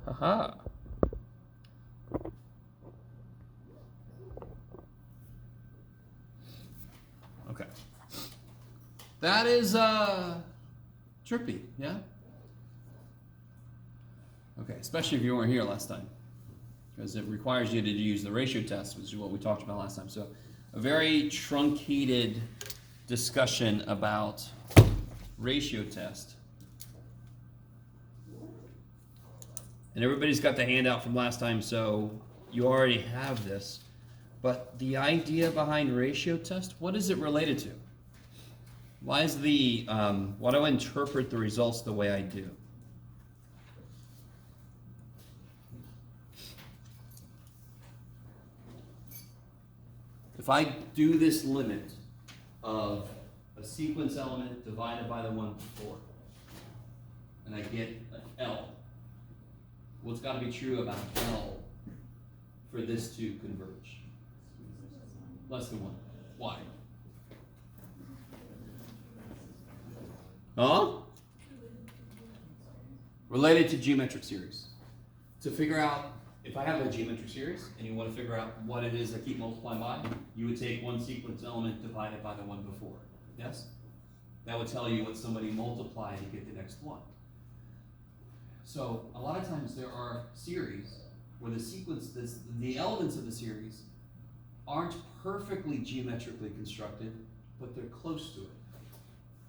Haha. Okay. That is trippy, yeah? Okay, especially if you weren't here last time, because it requires you to use the ratio test, which is what we talked about last time. So a very truncated discussion about ratio test. And everybody's got the handout from last time, so you already have this. But the idea behind ratio test, what is it related to? Why is why do I interpret the results the way I do? If I do this limit of a sequence element divided by the one before, and I get an L, what's got to be true about L for this to converge? Less than 1. Why? Huh? Related to geometric series. To figure out, if I have a geometric series and you want to figure out what it is I keep multiplying by, you would take one sequence element divided by the one before. Yes? That would tell you what somebody multiplied to get the next one. So a lot of times there are series where the elements of the series aren't perfectly geometrically constructed, but they're close to it.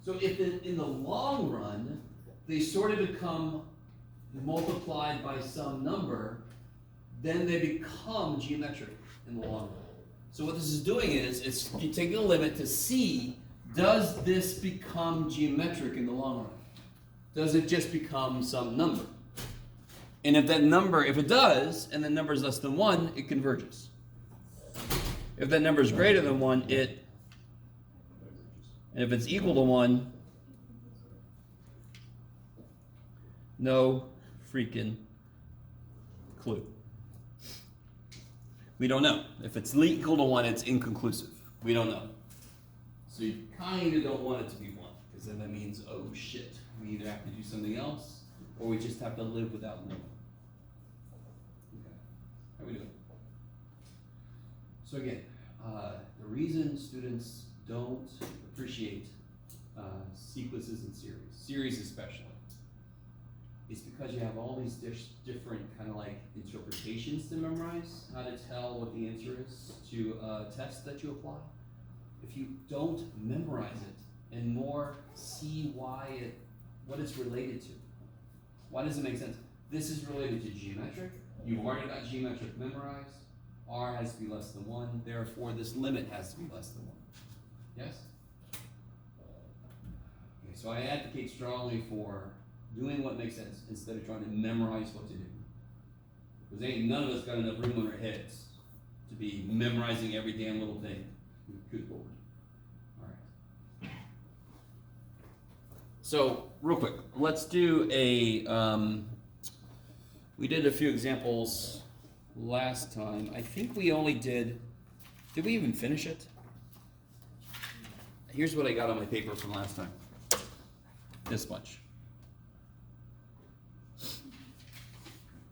So if in the long run, they sort of become multiplied by some number, then they become geometric in the long run. So what this is doing is, it's you taking a limit to see, does this become geometric in the long run? Does it just become some number? And if it does, and the number is less than 1, it converges. If that number is greater than 1, and if it's equal to 1, no freaking clue. We don't know. If it's equal to 1, it's inconclusive. We don't know. So you kind of don't want it to be 1, because then that means, oh shit, we either have to do something else, or we just have to live without knowing. Okay, how are we doing? So again, the reason students don't appreciate sequences and series especially, is because you have all these different kind of like interpretations to memorize, how to tell what the answer is to a test that you apply. If you don't memorize it and more see what it's related to, why does it make sense? This is related to geometric. You've already got geometric memorized. R has to be less than 1, therefore this limit has to be less than 1. Yes? Okay, so I advocate strongly for doing what makes sense instead of trying to memorize what to do. Because none of us got enough room on our heads to be memorizing every damn little thing. Good Lord. All right. So, real quick, let's do we did a few examples last time. I think we only did we even finish it? Here's what I got on my paper from last time. This much.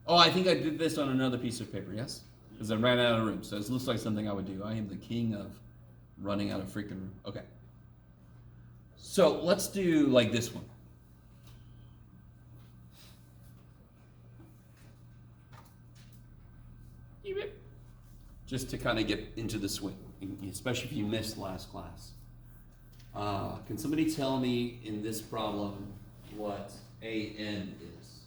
Oh, I think I did this on another piece of paper, yes? Because I ran out of room, so it looks like something I would do. I am the king of running out of freaking room. Okay. So let's do like this one. Just to kind of get into the swing, especially if you missed last class. Can somebody tell me in this problem what AN is?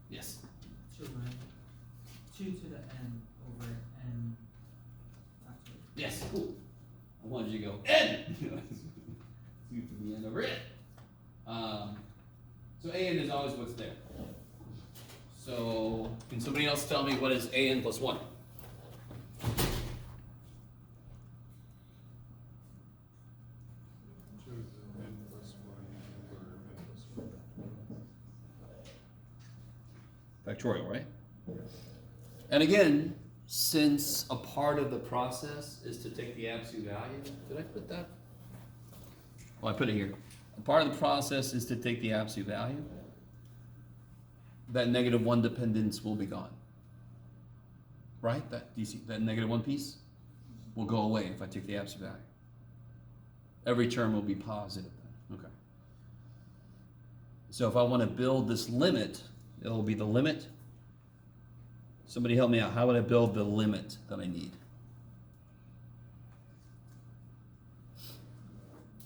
Yes. 2 to the n over n factorial. Yes, cool. I wanted you to go N! 2 to the n over n. So AN is always what's there. So, can somebody else tell me what is AN plus 1? Factorial, right? And again, since a part of the process is to take the absolute value, did I put that? Well, I put it here. Part of the process is to take the absolute value. That -1 dependence will be gone. Right? Do you see that -1 piece will go away if I take the absolute value. Every term will be positive then. Okay. So if I want to build this limit, it will be the limit. Somebody help me out. How would I build the limit that I need?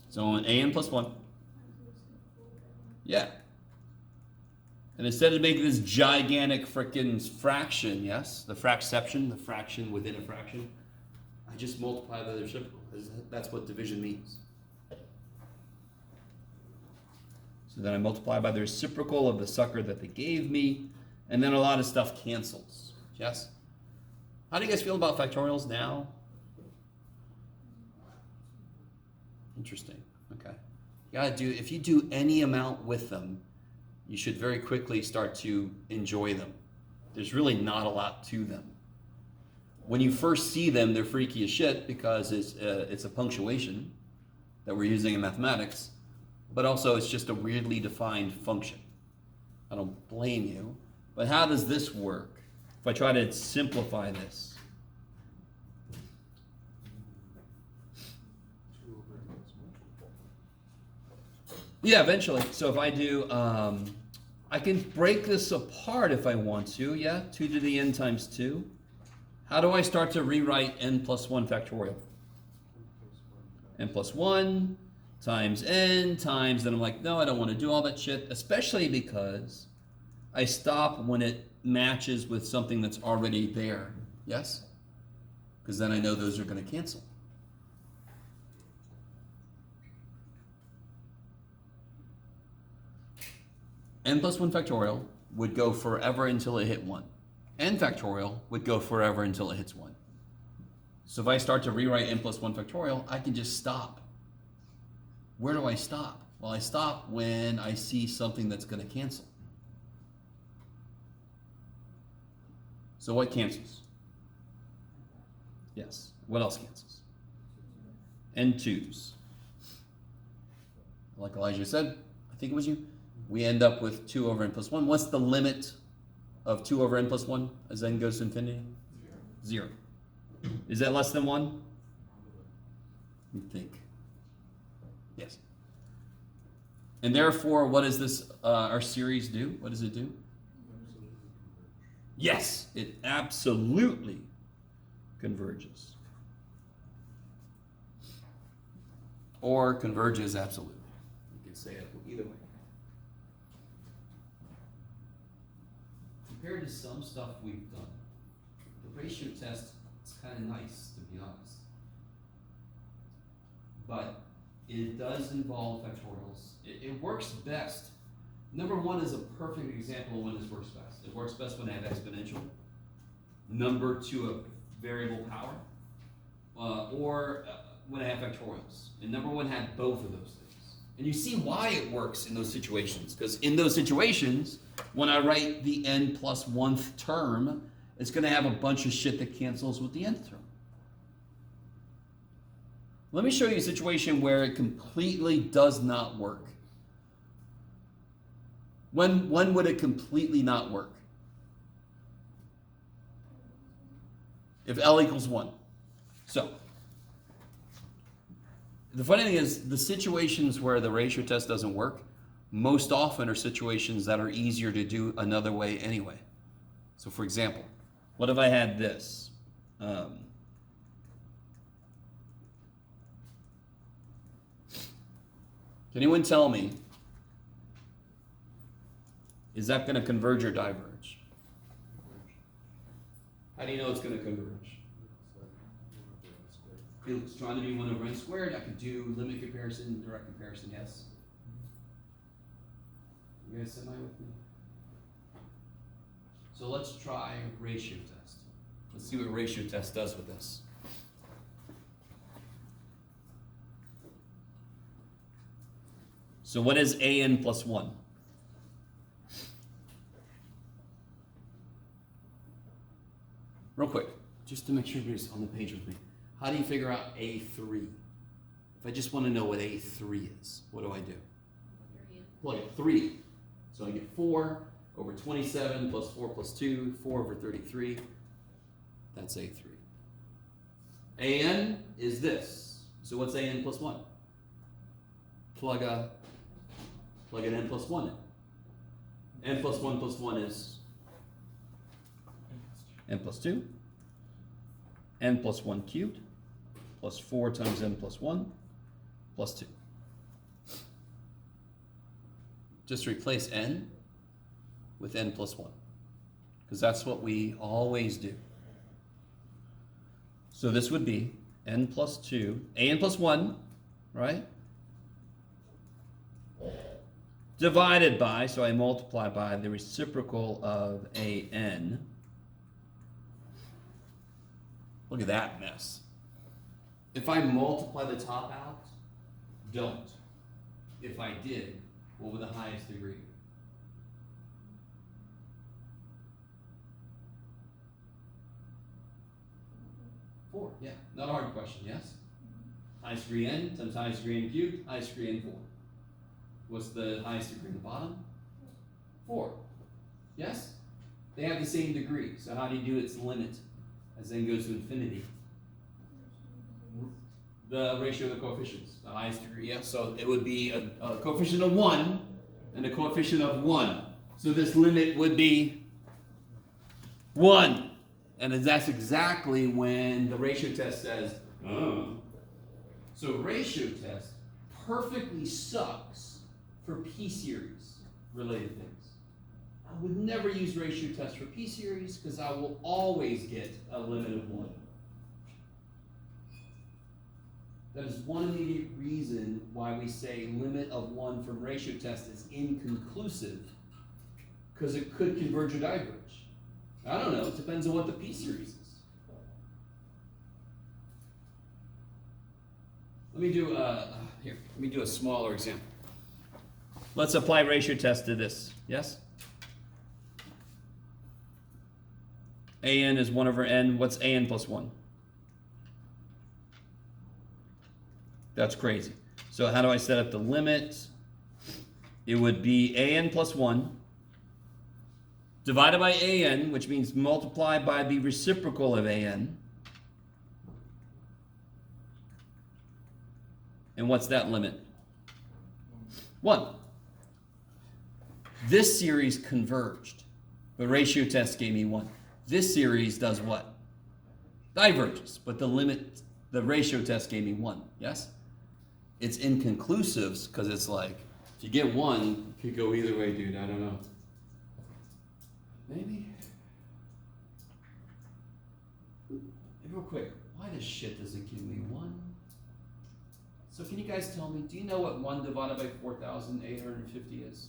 So an an plus 1. Yeah. And instead of making this gigantic frickin' fraction, yes, the fracception, the fraction within a fraction, I just multiply by the reciprocal. That's what division means. So then I multiply by the reciprocal of the sucker that they gave me, and then a lot of stuff cancels. Yes? How do you guys feel about factorials now? Interesting. Okay. If you do any amount with them, you should very quickly start to enjoy them. There's really not a lot to them. When you first see them, they're freaky as shit because it's a punctuation that we're using in mathematics, but also it's just a weirdly defined function. I don't blame you, but how does this work? If I try to simplify this. Yeah, eventually. So if I do, I can break this apart if I want to, yeah? 2 to the n times 2. How do I start to rewrite n plus 1 factorial? N plus 1 times n times, then I'm like, no, I don't want to do all that shit, especially because I stop when it matches with something that's already there, yes? Because then I know those are going to cancel. N plus 1 factorial would go forever until it hit 1. N factorial would go forever until it hits 1. So if I start to rewrite n plus 1 factorial, I can just stop. Where do I stop? Well, I stop when I see something that's going to cancel. So what cancels? Yes. What else cancels? N2s. Like Elijah said, I think it was you. We end up with 2 over n plus 1. What's the limit of 2 over n plus 1 as n goes to infinity? 0. Is that less than 1? Let me think. Yes. And therefore, what does this, our series do? What does it do? Yes, it absolutely converges. Or converges absolutely. You can say it either way. Compared to some stuff we've done, the ratio test is kind of nice, to be honest. But it does involve factorials. It works best. Number 1 is a perfect example of when this works best. It works best when I have exponential number to a variable power, or when I have factorials. And number 1 had both of those things. And you see why it works in those situations. Because in those situations, when I write the n plus 1th term, it's going to have a bunch of shit that cancels with the nth term. Let me show you a situation where it completely does not work. When would it completely not work? If L equals 1. So, the funny thing is, the situations where the ratio test doesn't work, most often are situations that are easier to do another way anyway. So for example, what if I had this? Can anyone tell me, is that going to converge or diverge? How do you know it's going to converge? It's trying to be 1 over n squared. I could do limit comparison, direct comparison, yes? You guys semi with me? So let's try ratio test. Let's see what ratio test does with this. So what is an plus 1? Real quick, just to make sure everybody's on the page with me. How do you figure out A3? If I just want to know what A3 is, what do I do? Period. Plug it 3. So I get 4 over 27 plus 4 plus 2, 4 over 33. That's A3. AN is this. So what's AN plus 1? Plug an N plus 1 in. N plus 1 is N plus 2. N plus 1 cubed plus 4 times N plus 1 plus 2. Just replace N with N plus 1, because that's what we always do. So this would be N plus 2, AN plus 1, right? Divided by, so I multiply by the reciprocal of AN. Look at that mess. If I multiply the top out, don't. If I did, what would the highest degree? Four, yeah. Not a hard question, yes? Highest degree N times highest degree N cubed, highest degree N 4. What's the highest degree in the bottom? 4. Yes? They have the same degree, so how do you do its limit as n goes to infinity? The ratio of the coefficients, the highest degree, yeah? So it would be a coefficient of 1 and a coefficient of 1. So this limit would be 1. And that's exactly when the ratio test says, oh. So ratio test perfectly sucks for p-series related things. I would never use ratio test for p-series because I will always get a limit of 1. That is one immediate reason why we say limit of 1 from ratio test is inconclusive, because it could converge or diverge. I don't know, it depends on what the p-series is. Let me do a smaller example. Let's apply ratio test to this, yes? AN is 1 over n, what's AN plus 1? That's crazy. So how do I set up the limit? It would be AN plus 1 divided by AN, which means multiply by the reciprocal of AN. And what's that limit? 1. This series converged. The ratio test gave me 1. This series does what? Diverges. But the ratio test gave me 1. Yes? It's inconclusive because it's like, if you get 1, it could go either way, dude. I don't know. Maybe real quick, why the shit does it give me 1? So can you guys tell me, do you know what 1 divided by 4,850 is?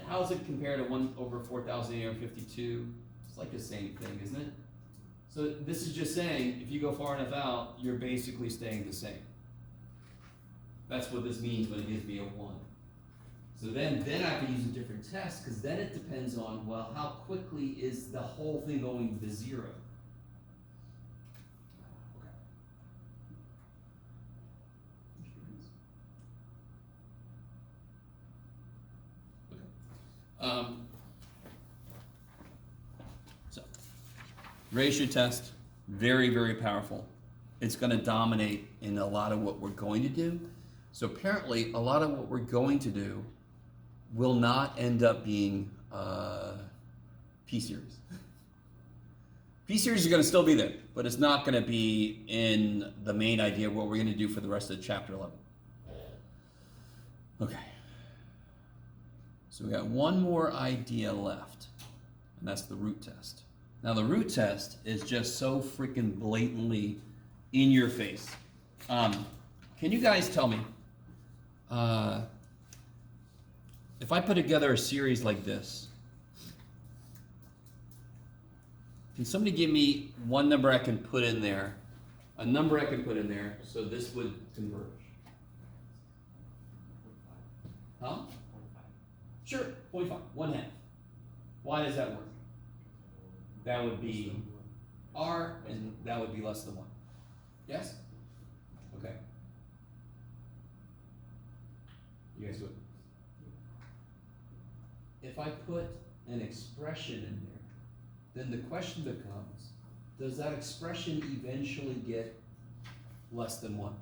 How does it compare to 1 over 4,852? It's like the same thing, isn't it? So this is just saying, if you go far enough out, you're basically staying the same. That's what this means when it gives me a 1. So then I have to use a different test, because then it depends on, well, how quickly is the whole thing going to 0? So, ratio test, very, very powerful. It's going to dominate in a lot of what we're going to do. So apparently, a lot of what we're going to do will not end up being p-series. P-series is going to still be there, but it's not going to be in the main idea of what we're going to do for the rest of chapter 11. Okay. So we got one more idea left, and that's the root test. Now the root test is just so freaking blatantly in your face. Can you guys tell me, if I put together a series like this, can somebody give me one number I can put in there, a number I can put in there, so this would converge? Huh? Sure, 0.5, 1/2. Why does that work? That would be r, and that would be less than 1. Yes? Okay. You guys do it. If I put an expression in there, then the question becomes, does that expression eventually get less than 1?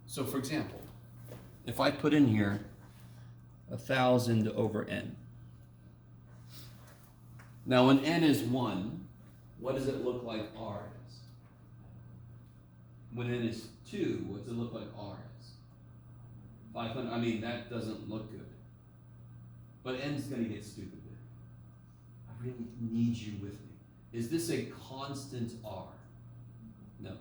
So for example, if I put in here 1,000 over n. Now when n is 1, what does it look like r is? When n is 2, what does it look like r is? 500, I mean, that doesn't look good. But n's going to get stupid big. I really need you with me. Is this a constant r? No.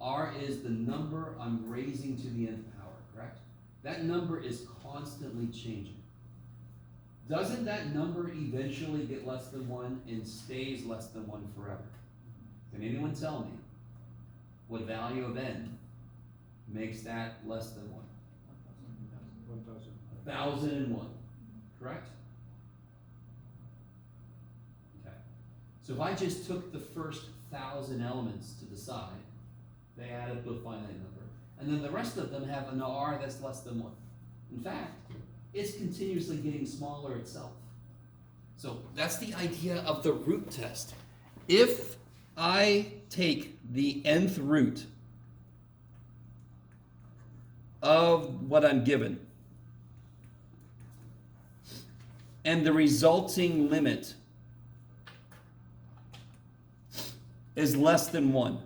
R is the number I'm raising to the nth power, correct? That number is constantly changing. Doesn't that number eventually get less than 1 and stays less than 1 forever? Can anyone tell me what value of n makes that less than 1? 1,001, correct? Okay. So if I just took the first 1,000 elements to the side, they add up to a finite number, and then the rest of them have an r that's less than 1. In fact, it's continuously getting smaller itself. So that's the idea of the root test. If I take the nth root of what I'm given, and the resulting limit is less than 1,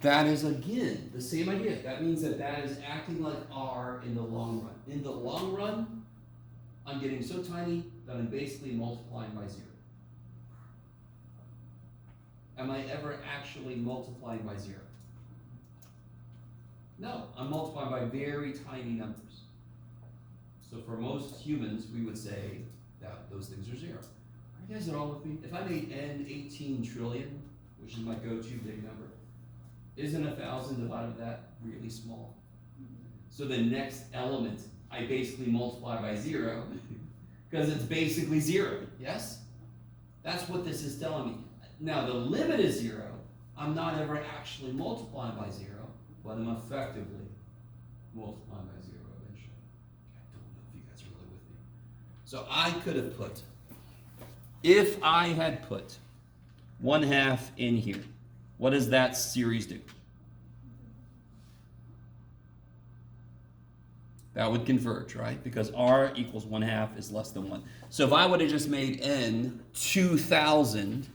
that is, again, the same idea. That means that that is acting like r in the long run. In the long run, I'm getting so tiny that I'm basically multiplying by 0. Am I ever actually multiplying by 0? No, I'm multiplying by very tiny numbers. So for most humans, we would say that those things are 0. Are you guys at all with me? If I made n 18 trillion, which is my go-to big number, isn't 1,000 divided by that really small? So the next element, I basically multiply by 0 because it's basically 0, yes? That's what this is telling me. Now the limit is 0. I'm not ever actually multiplying by 0, but I'm effectively multiplying by 0 eventually. I don't know if you guys are really with me. So I could have put, if I had put 1/2 in here, what does that series do? That would converge, right? Because r equals 1/2 is less than 1. So if I would have just made n 2,000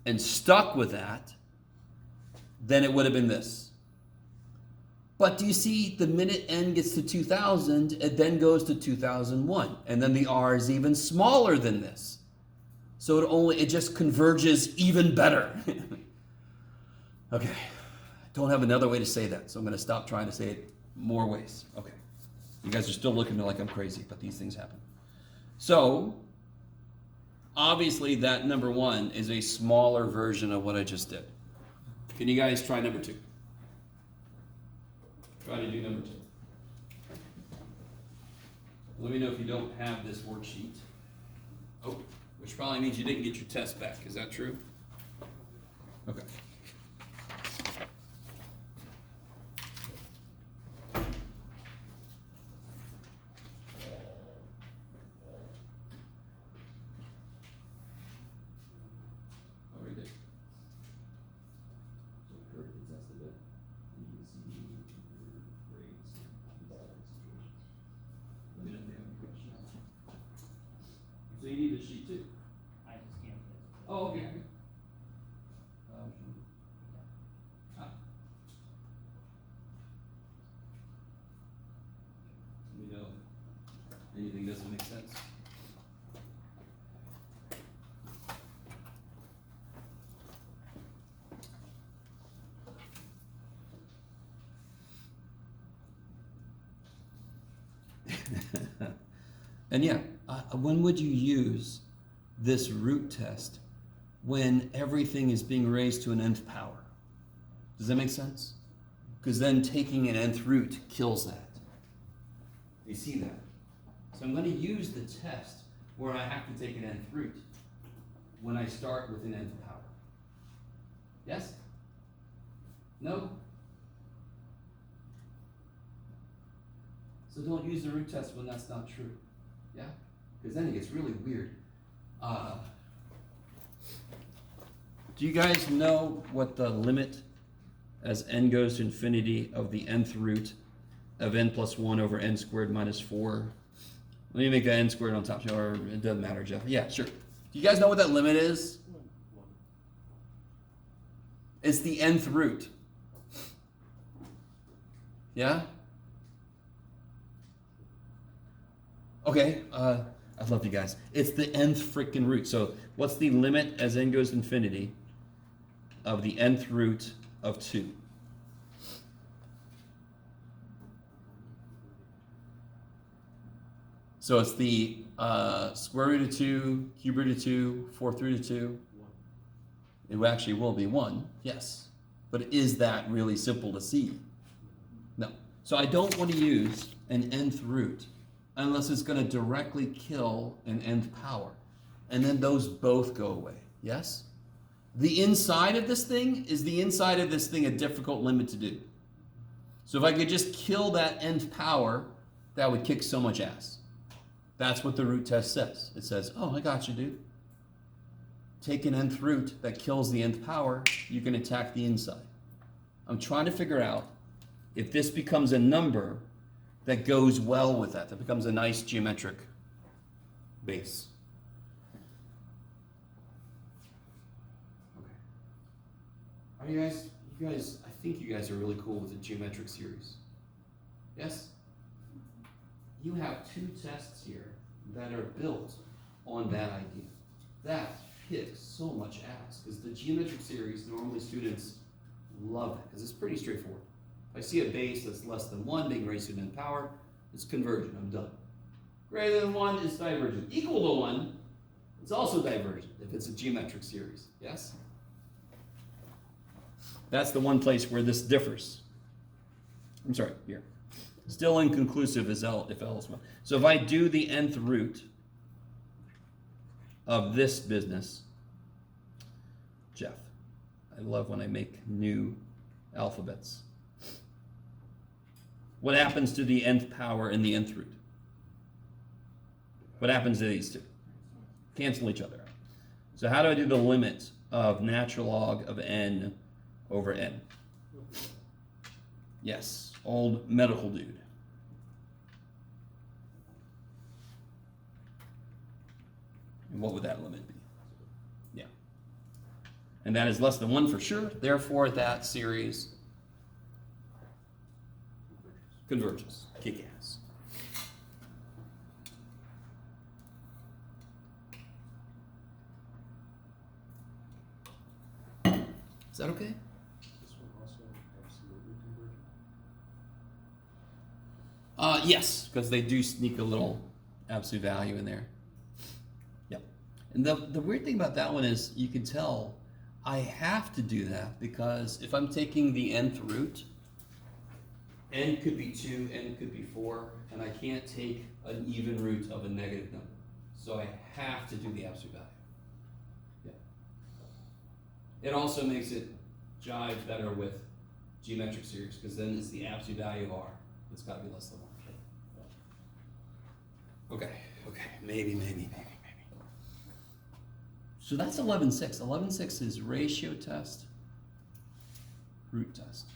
and stuck with that, then it would have been this. But do you see, the minute n gets to 2,000, it then goes to 2001. And then the r is even smaller than this. So it just converges even better. Okay, I don't have another way to say that, so I'm going to stop trying to say it more ways. Okay, you guys are still looking at me like I'm crazy, but these things happen. So, obviously that number 1 is a smaller version of what I just did. Can you guys try number 2? Try to do number 2. Let me know if you don't have this worksheet. Oh, which probably means you didn't get your test back. Is that true? Okay. So you need a sheet too. I just can't. Oh, okay. Let me know if anything doesn't make sense. And yeah, when would you use this root test when everything is being raised to an nth power? Does that make sense? Because then taking an nth root kills that. You see that? So I'm going to use the test where I have to take an nth root. when I start with an nth power? Yes? No? So don't use the root test when that's not true. Yeah? Because then it gets really weird. Do you guys know what the limit as n goes to infinity of the nth root of n plus 1 over n squared minus 4? Let me make that n squared on top, or it doesn't matter, Jeff. Yeah, sure. Do you guys know what that limit is? It's the nth root. Yeah? Okay, I love you guys. It's the nth freaking root. So what's the limit as n goes to infinity of the nth root of 2? So it's the square root of 2, cube root of 2, fourth root of 2. It actually will be 1, yes. But is that really simple to see? No. So I don't want to use an nth root unless it's going to directly kill an nth power. And then those both go away, yes? The inside of this thing, is the inside of this thing a difficult limit to do? So if I could just kill that nth power, that would kick so much ass. That's what the root test says. It says, oh, I got you, dude. Take an nth root that kills the nth power, you can attack the inside. I'm trying to figure out if this becomes a number that goes well with that becomes a nice geometric base. Okay. Are you guys, I think you guys are really cool with the geometric series. Yes? You have 2 tests here that are built on that idea. That kicks so much ass, because the geometric series, normally students love it, because it's pretty straightforward. If I see a base that's less than 1 being raised to an nth power, it's convergent, I'm done. Greater than 1 is divergent. Equal to 1, it's also divergent, if it's a geometric series, yes? That's the one place where this differs. I'm sorry, here. Still inconclusive if L is 1. So if I do the nth root of this business, Jeff, I love when I make new alphabets. What happens to the nth power and the nth root? What happens to these two? Cancel each other out. So how do I do the limit of natural log of n over n? Yes, old medical dude. And what would that limit be? Yeah. And that is less than 1 for sure. Therefore, that series converges. Kick ass. Is that okay? This one also absolutely convergent? Yes, because they do sneak a little absolute value in there. Yep. And the weird thing about that one is you can tell I have to do that because if I'm taking the nth root, n could be 2, n could be 4, and I can't take an even root of a negative number. So I have to do the absolute value. Yeah. It also makes it jive better with geometric series because then it's the absolute value of r. It's got to be less than 1. Okay, maybe. So that's 11.6. 11.6 is ratio test, root test.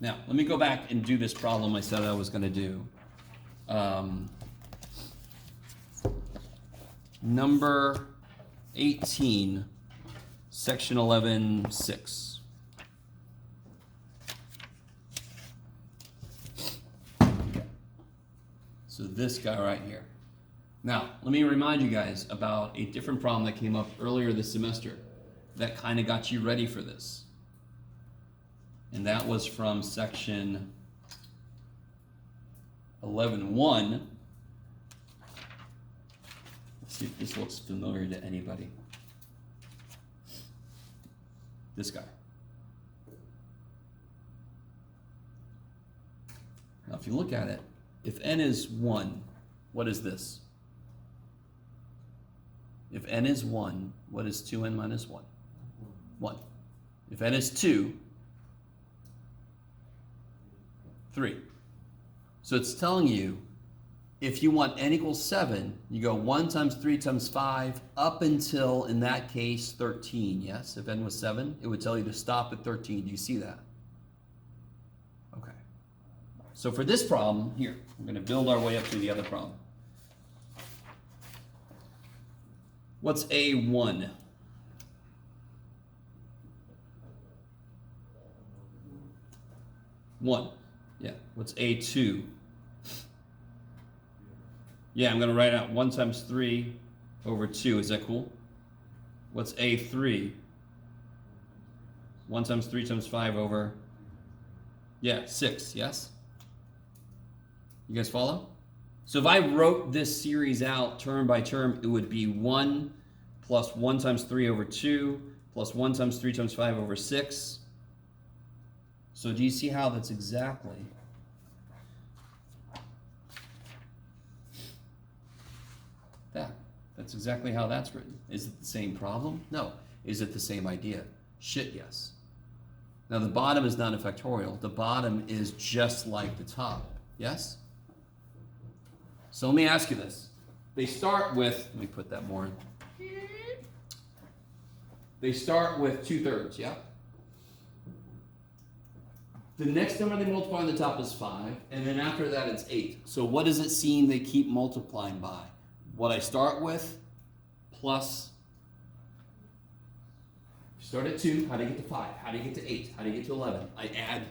Now, let me go back and do this problem I said I was going to do. Number 18, section 11.6. So this guy right here. Now, let me remind you guys about a different problem that came up earlier this semester that kind of got you ready for this. And that was from section 11.1. Let's see if this looks familiar to anybody. This guy. Now, if you look at it, if n is 1, what is this? If n is 1, what is 2n minus 1? 1. If n is 2, 3. So it's telling you, if you want n equals 7, you go 1 times 3 times 5 up until, in that case, 13. Yes? If n was 7, it would tell you to stop at 13. Do you see that? Okay. So for this problem, here, we're going to build our way up to the other problem. What's A1? One. Yeah. What's A2? Yeah, I'm going to write out 1 times 3 over 2. Is that cool? What's A3? 1 times 3 times 5 over, yeah, 6. Yes? You guys follow? So if I wrote this series out term by term, it would be 1 plus 1 times 3 over 2 plus 1 times 3 times 5 over 6. So do you see how that's exactly? That's exactly how that's written. Is it the same problem? No. Is it the same idea? Shit, yes. Now the bottom is not a factorial. The bottom is just like the top. Yes? So let me ask you this. They start with, let me put that more in. They start with 2/3, yeah? The next number they multiply on the top is 5, and then after that it's 8. So what does it seem they keep multiplying by? What I start with plus, start at 2, how do you get to 5? How do you get to 8? How do you get to 11? I add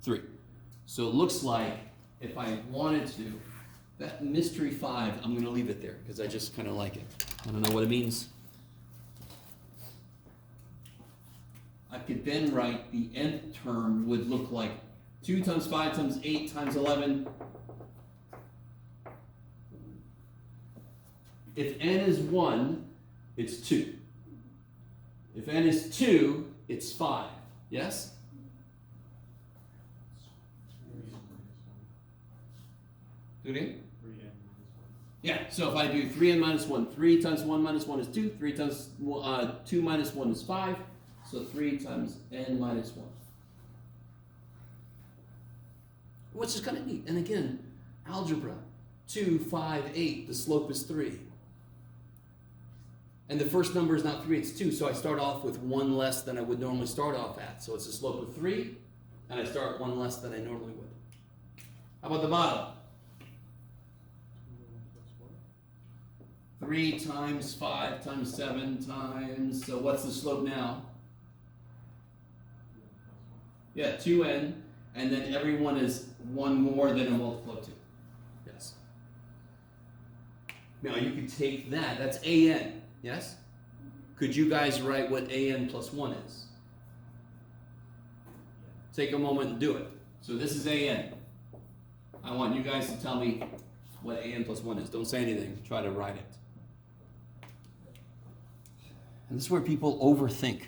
3. So it looks like if I wanted to, that mystery 5, I'm going to leave it there because I just kind of like it. I don't know what it means. I could then write the nth term would look like 2 times 5 times 8 times 11. If n is 1, it's 2. If n is 2, it's 5. Yes? Do it again? 3n minus 1. Yeah, so if I do 3n minus 1, 3 times 1 minus 1 is 2, 3 times 2 minus 1 is 5, so 3 times n minus 1. Which is kind of neat. And again, algebra, 2, 5, 8, the slope is 3. And the first number is not 3, it's 2, so I start off with 1 less than I would normally start off at. So it's a slope of 3, and I start 1 less than I normally would. How about the bottom? 3 times 5 times 7 times, so what's the slope now? Yeah, 2n, and then every one is 1 more than a multiple of 2. Yes. Now you could take that, that's an. Yes? Could you guys write what an plus 1 is? Take a moment and do it. So this is an. I want you guys to tell me what an plus 1 is. Don't say anything. Try to write it. And this is where people overthink.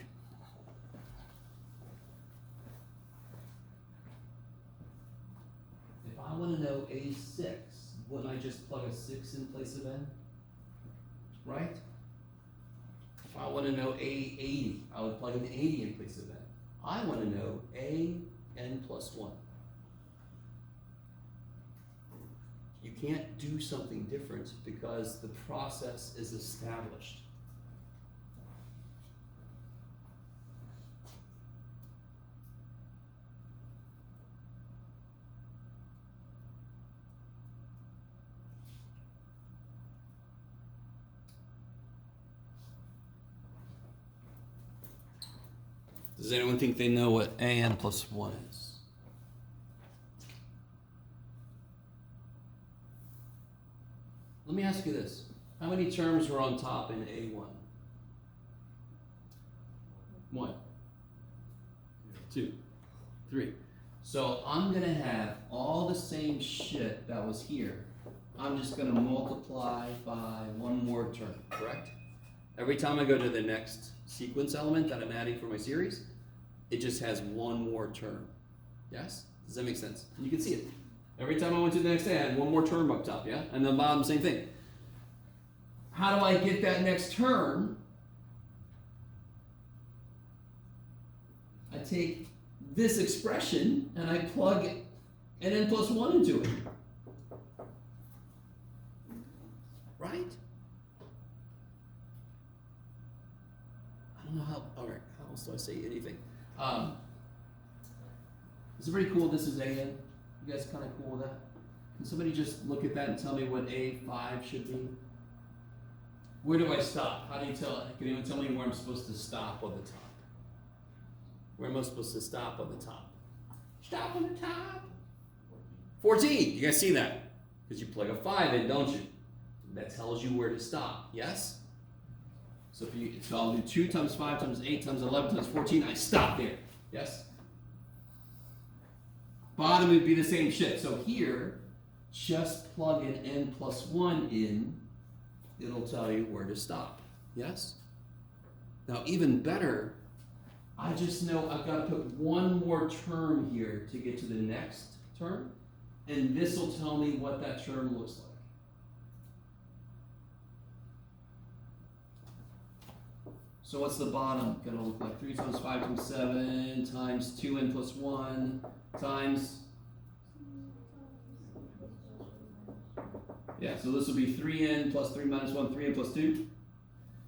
If I want to know A6, wouldn't I just plug a 6 in place of n? Right? If I want to know A80, I would plug an 80 in place of n. I want to know an plus 1. You can't do something different because the process is established. Does anyone think they know what an plus 1 is? Let me ask you this. How many terms were on top in A1? 1, 2, 3. So I'm going to have all the same shit that was here. I'm just going to multiply by one more term, correct? Every time I go to the next sequence element that I'm adding for my series, it just has one more term. Yes? Does that make sense? And you can see it. Every time I went to the next, I had one more term up top, yeah? And the bottom, same thing. how do I get that next term? I take this expression and I plug an n plus 1 into it. Right? I don't know how, all right, how else do I say anything? Is it pretty cool this is AN? You guys kind of cool with that? Can somebody just look at that and tell me what A5 should be? Where do I stop? How do you tell it? Can anyone tell me where I'm supposed to stop on the top? Where am I supposed to stop on the top? Stop on the top. 14. You guys see that? Because you plug a 5 in, don't you? That tells you where to stop. Yes? So I'll do 2 times 5 times 8 times 11 times 14. I stop there. Yes? Bottom would be the same shit. So here, just plug an n plus 1 in. It'll tell you where to stop. Yes? Now, even better, I just know I've got to put one more term here to get to the next term, and this will tell me what that term looks like. So what's the bottom going to look like? 3 times 5 times 7 times 2n plus 1 times... Yeah, so this will be 3n plus 3 minus 1, 3n plus 2.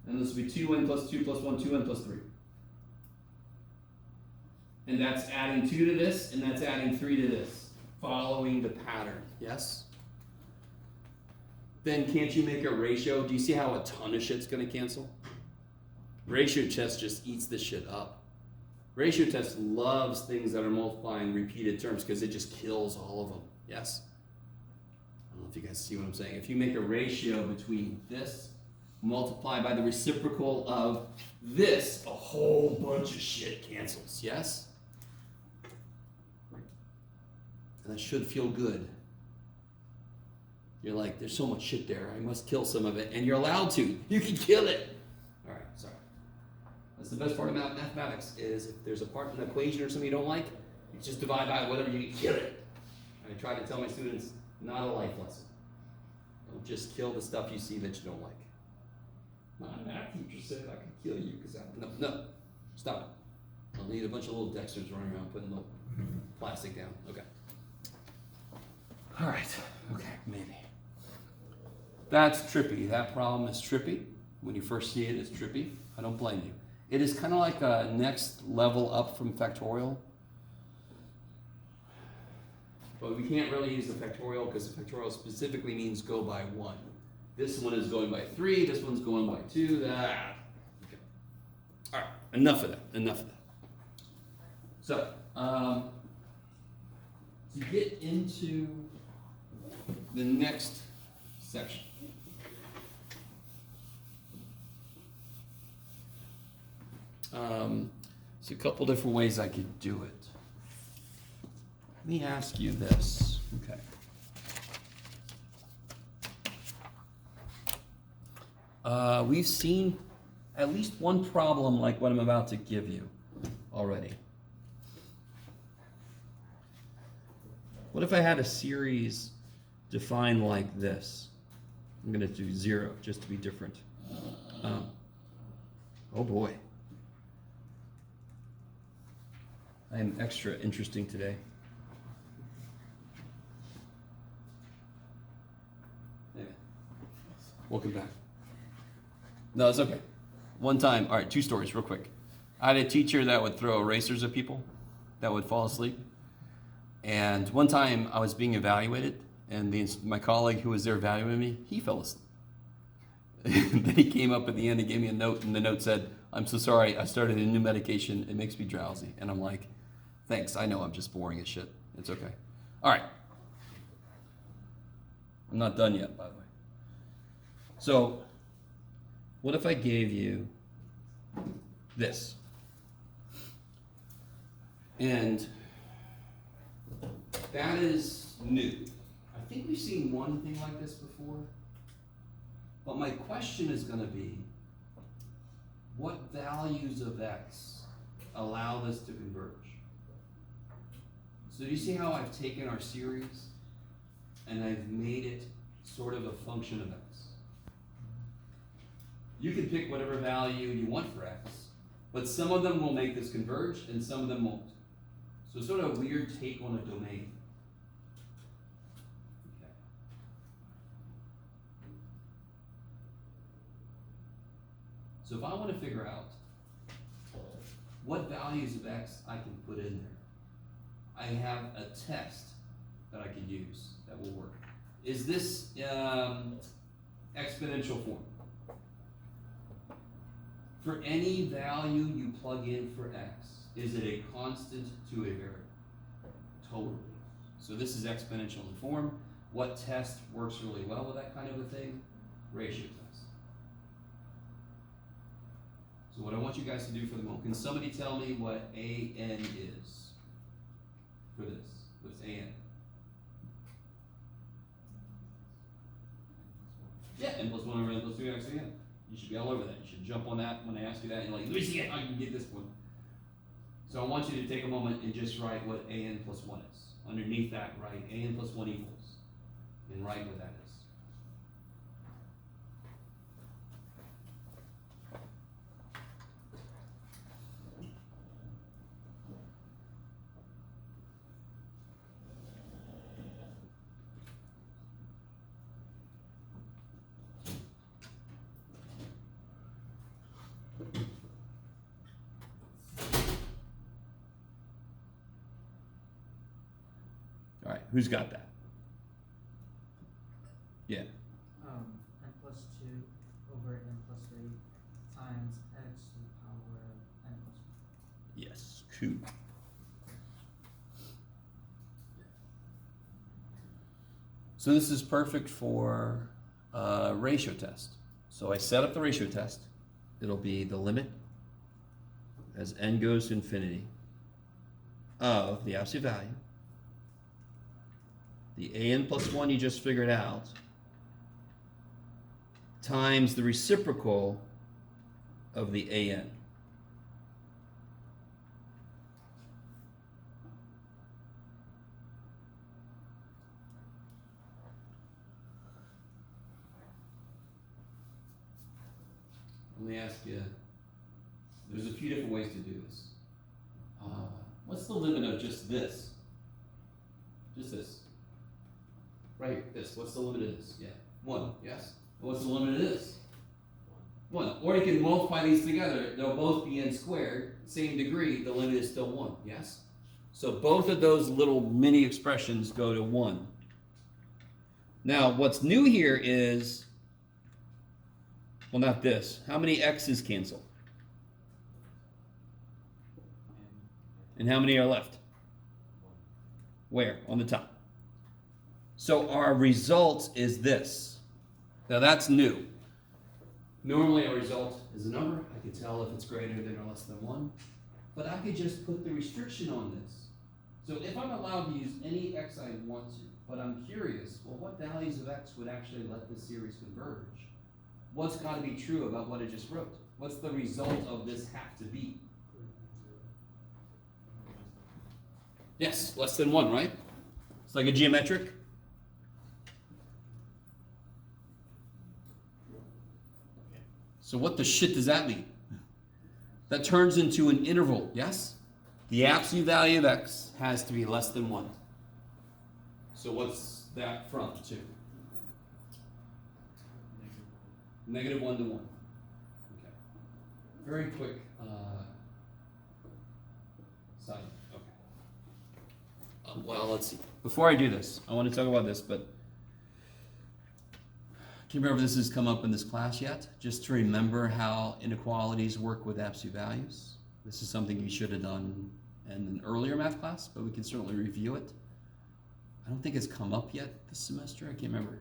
And this will be 2n plus 2 plus 1, 2n plus 3. And that's adding 2 to this, and that's adding 3 to this, following the pattern. Yes? Then can't you make a ratio? Do you see how a ton of shit's going to cancel? Ratio test just eats this shit up. Ratio test loves things that are multiplying repeated terms because it just kills all of them. Yes? I don't know if you guys see what I'm saying. If you make a ratio between this multiplied by the reciprocal of this, a whole bunch of shit cancels. Yes? And that should feel good. You're like, there's so much shit there. I must kill some of it. And you're allowed to. You can kill it. All right, sorry. That's the best part about mathematics is if there's a part in the equation or something you don't like, you just divide by whatever, you can kill it. And I try to tell my students, not a life lesson. Don't just kill the stuff you see that you don't like. My math teacher said I could kill you because no, stop it. I'll need a bunch of little Dexters running around putting little plastic down. Okay. All right. Okay, maybe. That's trippy. That problem is trippy. When you first see it, it's trippy. I don't blame you. It is kind of like a next level up from factorial. But we can't really use the factorial because the factorial specifically means go by 1. This one is going by 3, this one's going by 2, that. Okay. All right, enough of that. So, to get into the next section. See a couple different ways I could do it. Let me ask you this. Okay. We've seen at least one problem like what I'm about to give you already. What if I had a series defined like this? I'm going to do 0 just to be different. Oh boy. I am extra interesting today. Anyway, welcome back. No, it's okay. One time, all right, 2 stories real quick. I had a teacher that would throw erasers at people that would fall asleep. And one time I was being evaluated, and my colleague who was there evaluating me, he fell asleep. And then he came up at the end and gave me a note, and the note said, "I'm so sorry, I started a new medication, it makes me drowsy." And I'm like, thanks, I know I'm just boring as shit. It's okay. All right. I'm not done yet, by the way. So, what if I gave you this? And that is new. I think we've seen one thing like this before. But my question is going to be, what values of x allow this to converge? So do you see how I've taken our series and I've made it sort of a function of x? You can pick whatever value you want for x, but some of them will make this converge and some of them won't. So it's sort of a weird take on a domain. Okay. So if I want to figure out what values of x I can put in there, I have a test that I can use that will work. Is this exponential form? For any value you plug in for x, is it a constant to a variable? Totally. So this is exponential in form. What test works really well with that kind of a thing? Ratio test. So what I want you guys to do for the moment, can somebody tell me what AN is for this? What's AN? Yeah, n plus 1 over n plus 2 x again. You should be all over that. You should jump on that when I ask you that and you're like, let me see how I can get this one. So I want you to take a moment and just write what AN plus 1 is. Underneath that, write AN plus 1 equals. And write what that is. All right, who's got that? Yeah. N plus 2 over n plus 3 times x to the power of n plus 1. Yes, cool. So this is perfect for a ratio test. So I set up the ratio test. It'll be the limit as n goes to infinity of the absolute value, the AN plus 1 you just figured out, times the reciprocal of the AN. Let me ask you, there's a few different ways to do this. What's the limit of just this? Just this. Right here, this. What's the limit of this? Yeah. 1, yes? What's the limit of this? 1. Or you can multiply these together. They'll both be n squared. Same degree, the limit is still 1, yes? So both of those little mini expressions go to 1. Now, what's new here is, well, not this. How many x's cancel? And how many are left? Where? On the top. So our result is this. Now that's new. Normally our result is a number. I can tell if it's greater than or less than 1. But I could just put the restriction on this. So if I'm allowed to use any x I want to, but I'm curious, well, what values of x would actually let this series converge? What's got to be true about what I just wrote? What's the result of this have to be? Yes, less than 1, right? It's like a geometric. So what the shit does that mean? That turns into an interval, yes? The absolute value of x has to be less than 1. So what's that from, to? Negative 1 to 1. Okay. Very quick side. Okay. Well, let's see. Before I do this, I want to talk about this, but I can't remember if this has come up in this class yet. Just to remember how inequalities work with absolute values. This is something you should have done in an earlier math class, but we can certainly review it. I don't think it's come up yet this semester. I can't remember.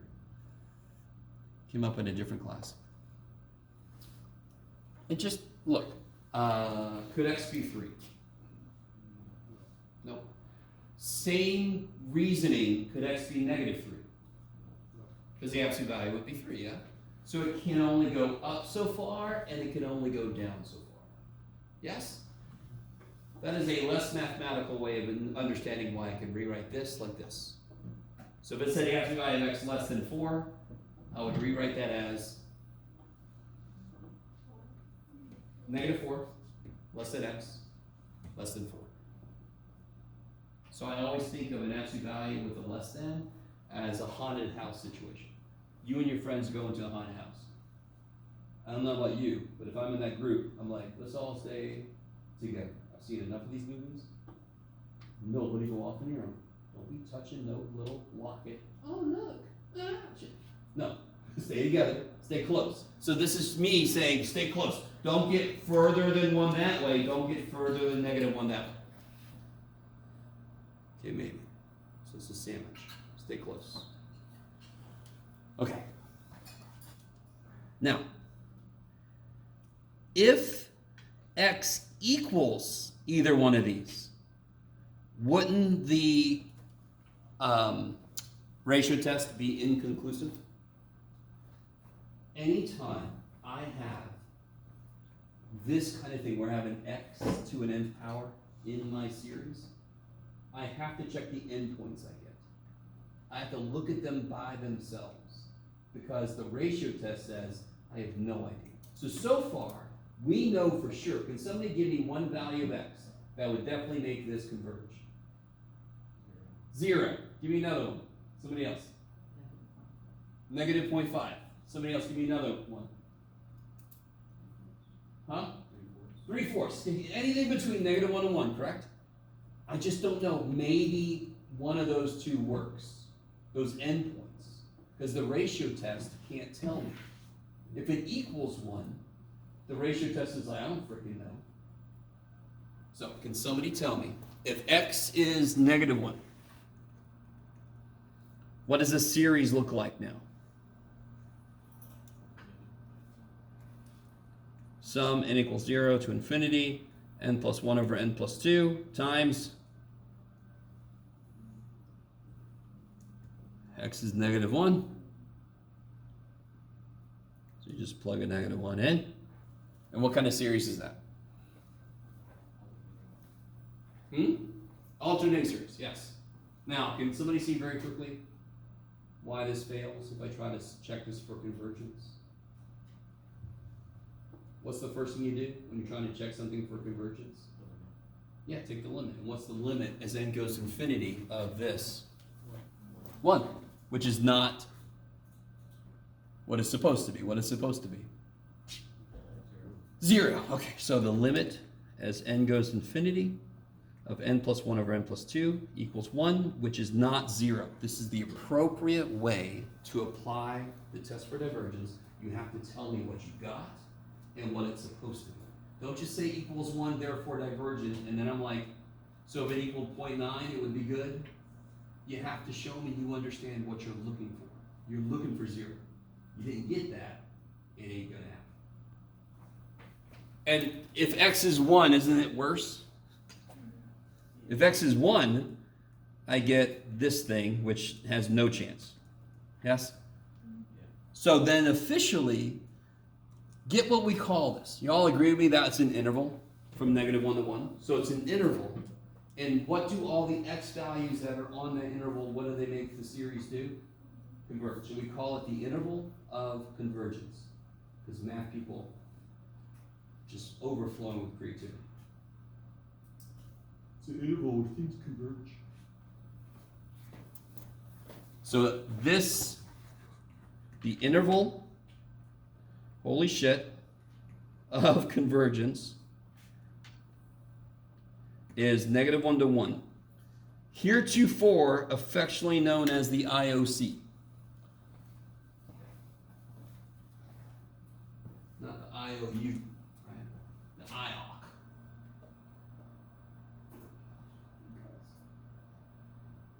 Came up in a different class. And just look, could x be 3? No. Same reasoning, could x be negative 3? Because the absolute value would be 3, yeah? So it can only go up so far, and it can only go down so far. Yes? That is a less mathematical way of understanding why I can rewrite this like this. So if it said the absolute value of x less than 4, I would rewrite that as -4, less than x, less than 4. So I always think of an absolute value with a less than as a haunted house situation. You and your friends go into a haunted house. I don't know about you, but if I'm in that group, I'm like, let's all stay together. I've seen enough of these movies. Nobody go off on your own. Don't be touching no little locket. Oh, look. Ah, shit. No, stay together, stay close. So this is me saying, stay close. Don't get further than 1 that way. Don't get further than -1 that way. Okay, maybe. So it's a sandwich. Stay close. Okay. Now, if x equals either one of these, wouldn't the ratio test be inconclusive? Anytime I have this kind of thing where I have an x to an nth power in my series, I have to check the endpoints I get. I have to look at them by themselves because the ratio test says I have no idea. So far, we know for sure. Can somebody give me one value of x that would definitely make this converge? 0. Give me another one. Somebody else. -0.5. Somebody else, give me another one. Huh? 3/4. Anything between -1 and 1, correct? I just don't know. Maybe one of those two works. Those endpoints. Because the ratio test can't tell me. If it equals 1, the ratio test is like, I don't freaking know. So, can somebody tell me, if x is -1, what does this series look like now? Sum n equals 0 to infinity, n plus 1 over n plus 2 times x is -1. So you just plug a -1 in. And what kind of series is that? Alternating series, yes. Now, can somebody see very quickly why this fails if I try to check this for convergence? What's the first thing you do when you're trying to check something for convergence? Yeah, take the limit. And what's the limit as n goes to infinity of this? 1, which is not what it's supposed to be. What is supposed to be? 0. Okay, so the limit as n goes to infinity of n plus 1 over n plus 2 equals 1, which is not 0. This is the appropriate way to apply the test for divergence. You have to tell me what you got and what it's supposed to be. Don't just say equals 1, therefore divergent, and then I'm like, so if it equaled 0.9, it would be good? You have to show me you understand what you're looking for. You're looking for 0. You didn't get that, it ain't gonna happen. And if x is 1, isn't it worse? If x is 1, I get this thing, which has no chance. Yes? So then officially, get what we call this. You all agree with me that it's an interval from -1 to 1? So it's an interval. And what do all the x values that are on that interval, what do they make the series do? Converge. So we call it the interval of convergence. Because math people just overflowing with creativity. It's an interval where things converge. So this, the interval, holy shit, of convergence is -1 to 1. Heretofore affectionately known as the IOC. Not the IOU, right? The IOC.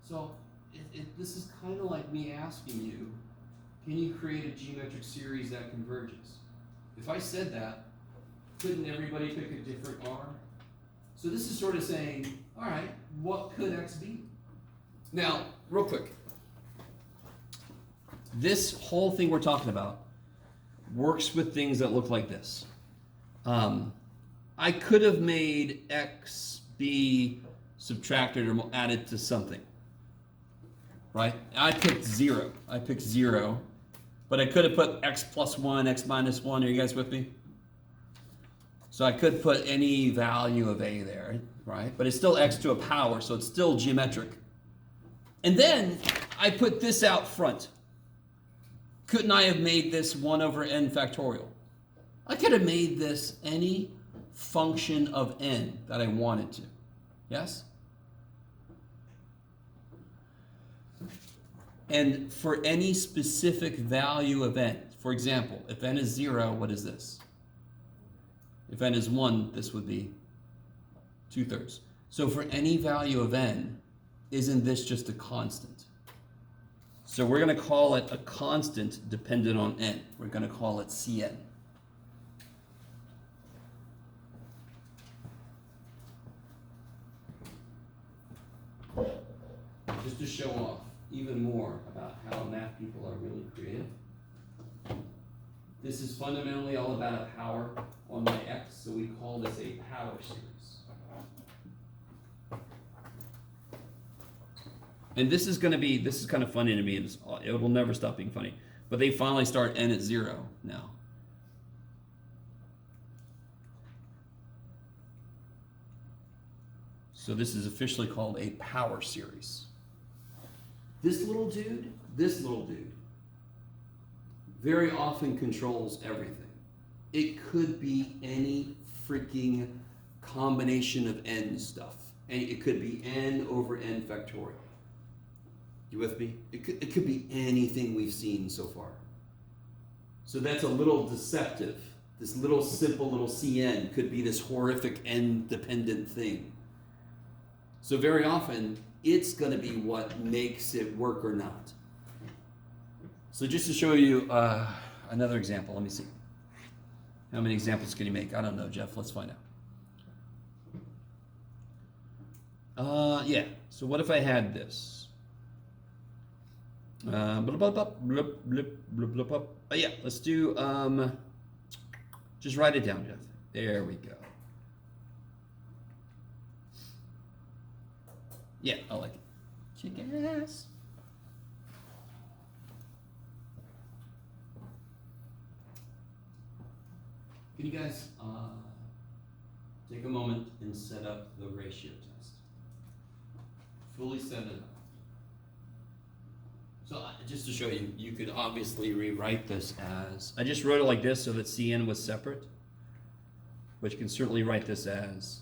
So this is kind of like me asking you, can you create a geometric series that converges? If I said that, couldn't everybody pick a different R? So this is sort of saying, all right, what could X be? Now, real quick. This whole thing we're talking about works with things that look like this. I could have made X be subtracted or added to something. Right? I picked 0. I picked 0. But I could have put x plus 1, x minus 1. Are you guys with me? So I could put any value of a there, right? But it's still x to a power, so it's still geometric. And then I put this out front. Couldn't I have made this 1 over n factorial? I could have made this any function of n that I wanted to. Yes? And for any specific value of n, for example, if n is 0, what is this? If n is 1, this would be 2/3. So for any value of n, isn't this just a constant? So we're going to call it a constant dependent on n. We're going to call it Cn. Just to show off even more about how math people are really creative. This is fundamentally all about a power on my x, so we call this a power series. And this is kind of funny to me, it will never stop being funny. But they finally start n at 0 now. So this is officially called a power series. This little dude, very often controls everything. It could be any freaking combination of n stuff. And it could be n over n factorial. You with me? It could be anything we've seen so far. So that's a little deceptive. This little simple little Cn could be this horrific n-dependent thing. So very often, it's going to be what makes it work or not. So just to show you another example, let me see. How many examples can you make? I don't know, Jeff. Let's find out. Yeah. So what if I had this? Yeah. Let's do. Just write it down, Jeff. There we go. Yeah, I like it. Chicken ass. Can you guys take a moment and set up the ratio test? Fully set it up. So just to show you, you could obviously rewrite this as, I just wrote it like this so that Cn was separate, but you can certainly write this as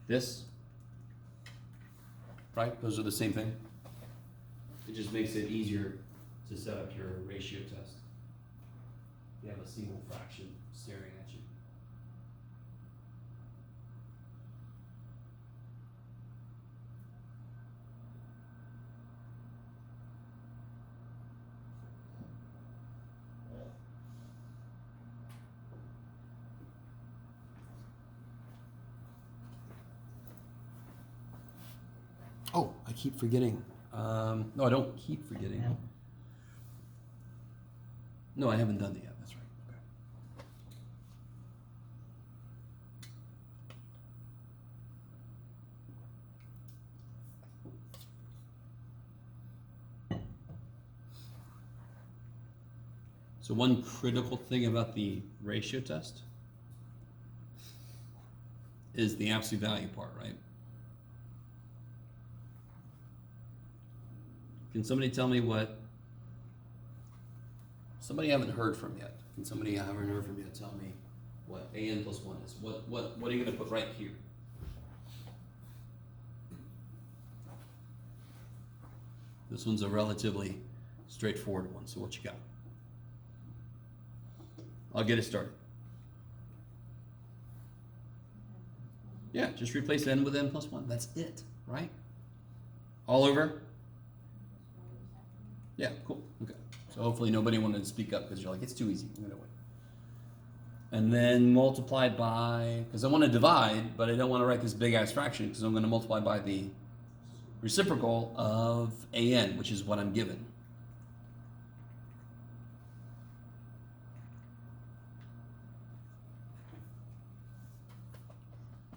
this. Right? Those are the same thing. It just makes it easier to set up your ratio test. You have a single fraction staring at you. Oh, I keep forgetting. No, I don't keep forgetting. Yeah. No, I haven't done it yet. That's right. Okay. So one critical thing about the ratio test is the absolute value part, right? Can somebody tell me what? Somebody I haven't heard from yet. Can somebody I haven't heard from yet tell me what an plus 1 is? What are you going to put right here? This one's a relatively straightforward one. So what you got? I'll get it started. Yeah, just replace n with n plus 1. That's it, right? All over? Yeah, cool. Okay. So hopefully nobody wanted to speak up because you're like, it's too easy. I'm going to win. And then multiply by, because I want to divide, but I don't want to write this big ass fraction because I'm going to multiply by the reciprocal of an, which is what I'm given.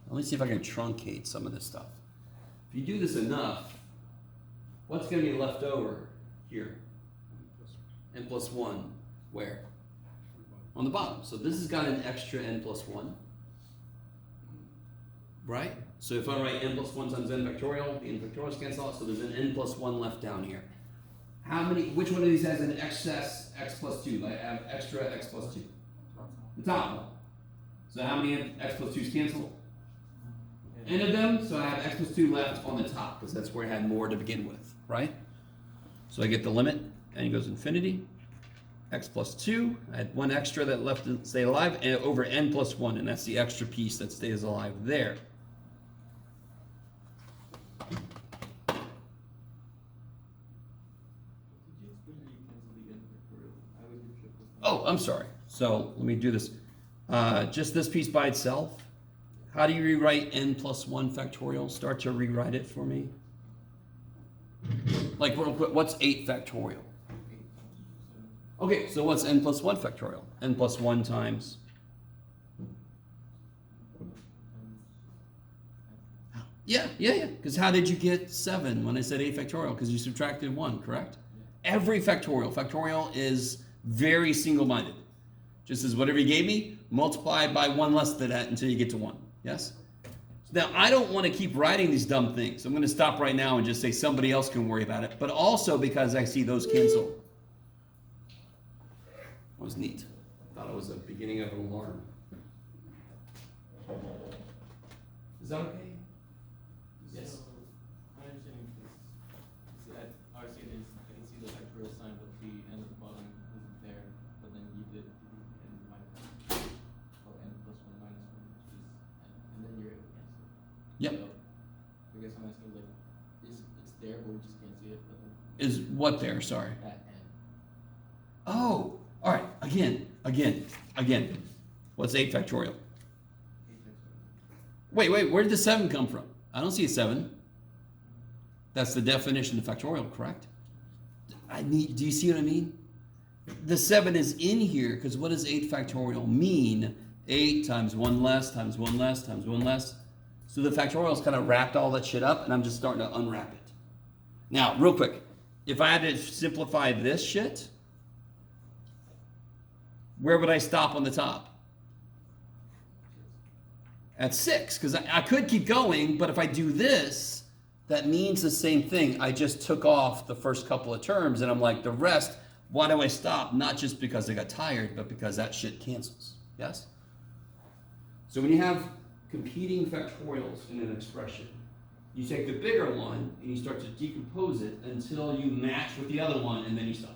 Let me see if I can truncate some of this stuff. If you do this enough, what's going to be left over here? N plus 1, where? on the bottom. So this has got an extra n plus 1. Right? So if I write n plus 1 times n factorial, the n factorials cancel out, so there's an n plus 1 left down here. Which one of these has an excess x plus 2? I have extra x plus 2. The top one. So how many x plus 2's cancel? N of them, so I have x plus 2 left on the top, because that's where I had more to begin with, right? So I get the limit, n goes infinity, x plus 2, I had one extra that left to stay alive, and over n plus 1, and that's the extra piece that stays alive there. Oh, I'm sorry. So let me do this. Just this piece by itself. How do you rewrite n plus 1 factorial? Start to rewrite it for me. Like, real quick, what's 8 factorial? Okay, so what's n plus 1 factorial? N plus 1 times. Yeah. Because how did you get 7 when I said 8 factorial? Because you subtracted 1, correct? Every factorial is very single-minded. Just as whatever you gave me, multiply by 1 less than that until you get to 1. Yes? Now, I don't want to keep writing these dumb things. I'm going to stop right now and just say somebody else can worry about it. But also because I see those cancel. That was neat. Thought it was the beginning of an alarm. Is that okay? Yes. So, my understanding is that obviously it is, I can see the factorial sign, but the n at the bottom isn't there, but then you did n minus, or n plus 1 minus 1, which is n, and then you're able to cancel it. Yep. So, I guess I'm asking, like, it's there, but we just can't see it, but then Is what there? Sorry. at n. Oh, all right. Again. What's 8 factorial? Wait. Where did the 7 come from? I don't see a 7. That's the definition of factorial, correct? Do you see what I mean? The 7 is in here because what does 8 factorial mean? 8 times 1 less times 1 less times 1 less. So the factorial's kind of wrapped all that shit up, and I'm just starting to unwrap it. Now, real quick, if I had to simplify this shit, where would I stop on the top? At 6, because I could keep going, but if I do this, that means the same thing. I just took off the first couple of terms, and I'm like, the rest, why do I stop? Not just because I got tired, but because that shit cancels. Yes? So when you have competing factorials in an expression, you take the bigger one, and you start to decompose it until you match with the other one, and then you stop.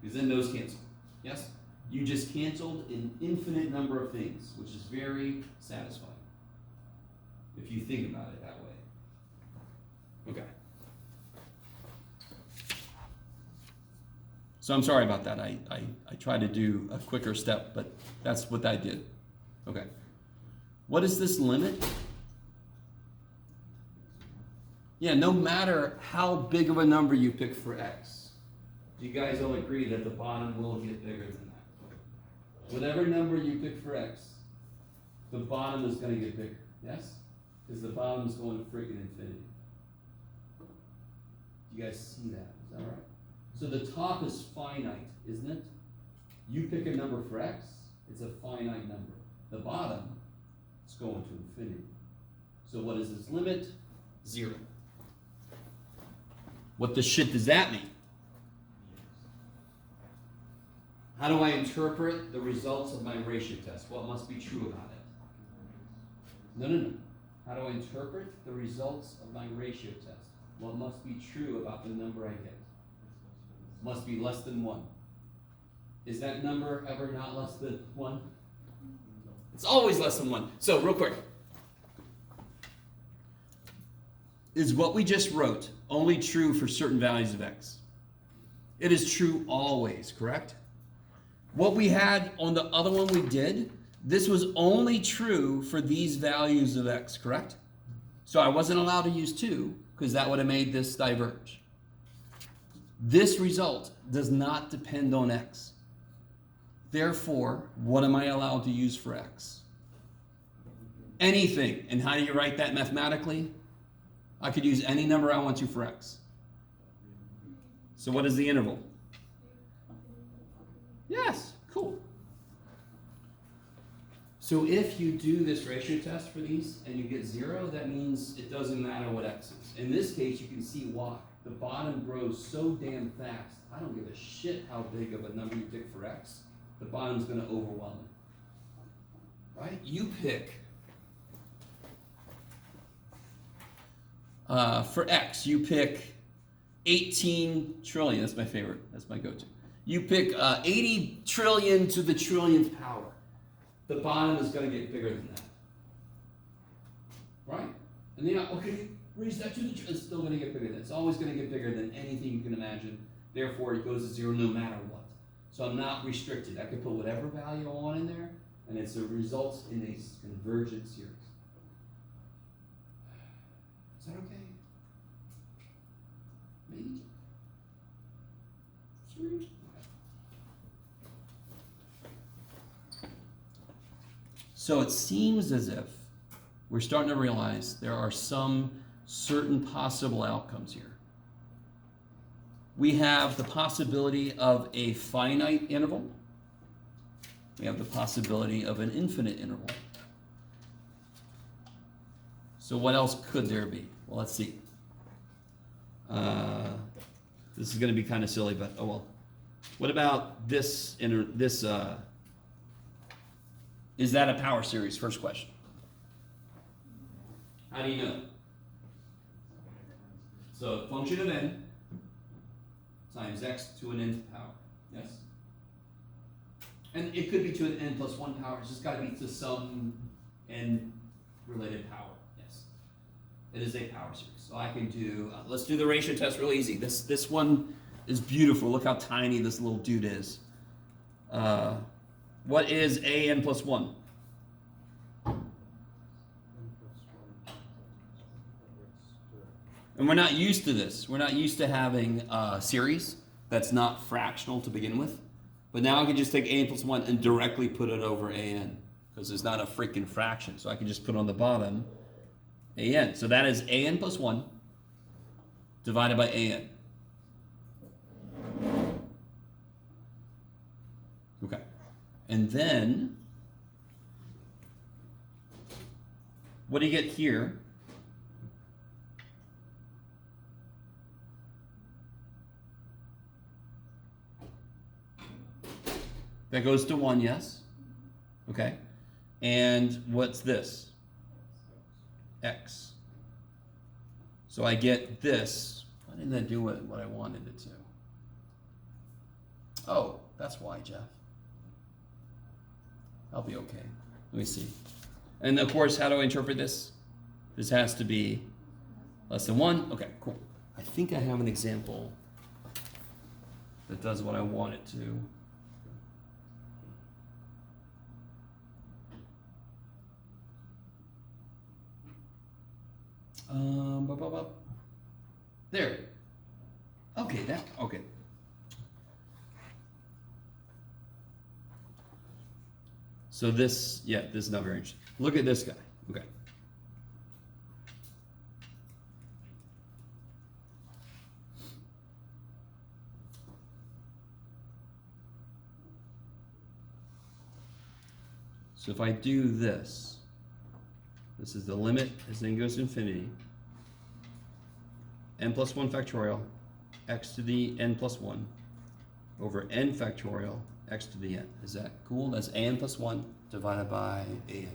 Because then those cancel. Yes? You just canceled an infinite number of things, which is very satisfying, if you think about it that way. Okay. So I'm sorry about that. I tried to do a quicker step, but that's what I did. Okay. What is this limit? Yeah, no matter how big of a number you pick for x, you guys all agree that the bottom will get bigger than that. Whatever number you pick for x, the bottom is going to get bigger. Yes? Because the bottom is going to freaking infinity. You guys see that? Is that right? So the top is finite, isn't it? You pick a number for x, it's a finite number. The bottom is going to infinity. So what is this limit? 0. What the shit does that mean? How do I interpret the results of my ratio test? What must be true about it? No. How do I interpret the results of my ratio test? What must be true about the number I get? Must be less than 1. Is that number ever not less than 1? It's always less than 1. So, real quick. Is what we just wrote only true for certain values of x? It is true always, correct? What we had on the other one we did, this was only true for these values of x, correct? So I wasn't allowed to use 2 because that would have made this diverge. This result does not depend on x. Therefore, what am I allowed to use for x? Anything. And how do you write that mathematically? I could use any number I want to for x. So what is the interval? Yes, cool. So if you do this ratio test for these and you get 0, that means it doesn't matter what x is. In this case, you can see why. The bottom grows so damn fast. I don't give a shit how big of a number you pick for x. The bottom's going to overwhelm it. Right? You pick, for x, you pick 18 trillion. That's my favorite. That's my go-to. You pick 80 trillion to the trillionth power. The bottom is going to get bigger than that. Right? And then, okay, raise that to the it's still going to get bigger than that. It's always going to get bigger than anything you can imagine. Therefore, it goes to 0 no matter what. So I'm not restricted. I can put whatever value I want in there, and it's a results in a convergent series. Is that okay? Maybe? Serious? So it seems as if we're starting to realize there are some certain possible outcomes here. We have the possibility of a finite interval. We have the possibility of an infinite interval. So what else could there be? Well, let's see. This is going to be kind of silly, but oh well. What about this? Is that a power series? First question. How do you know? So function of n times x to an nth power. Yes? And it could be to an n plus 1 power. It's just got to be to some n related power. Yes. It is a power series. So I can do, let's do the ratio test real easy. This one is beautiful. Look how tiny this little dude is. What is a n plus 1? And we're not used to this. We're not used to having a series that's not fractional to begin with. But now I can just take a n plus 1 and directly put it over a n, because it's not a freaking fraction. So I can just put on the bottom a n. So that is a n plus 1 divided by a n. Okay. And then, what do you get here? That goes to 1, yes? Okay. And what's this? X. So I get this. Why didn't that do what I wanted it to? Oh, that's why, Jeff. I'll be okay. Let me see. And of course, how do I interpret this? This has to be less than 1. Okay, cool. I think I have an example that does what I want it to. There. Okay, okay. So this is not very interesting. Look at this guy. Okay. So if I do this is the limit as n goes to infinity. N plus 1 factorial, x to the n plus 1 over n factorial, x to the n. Is that cool? That's a n plus 1 divided by a n.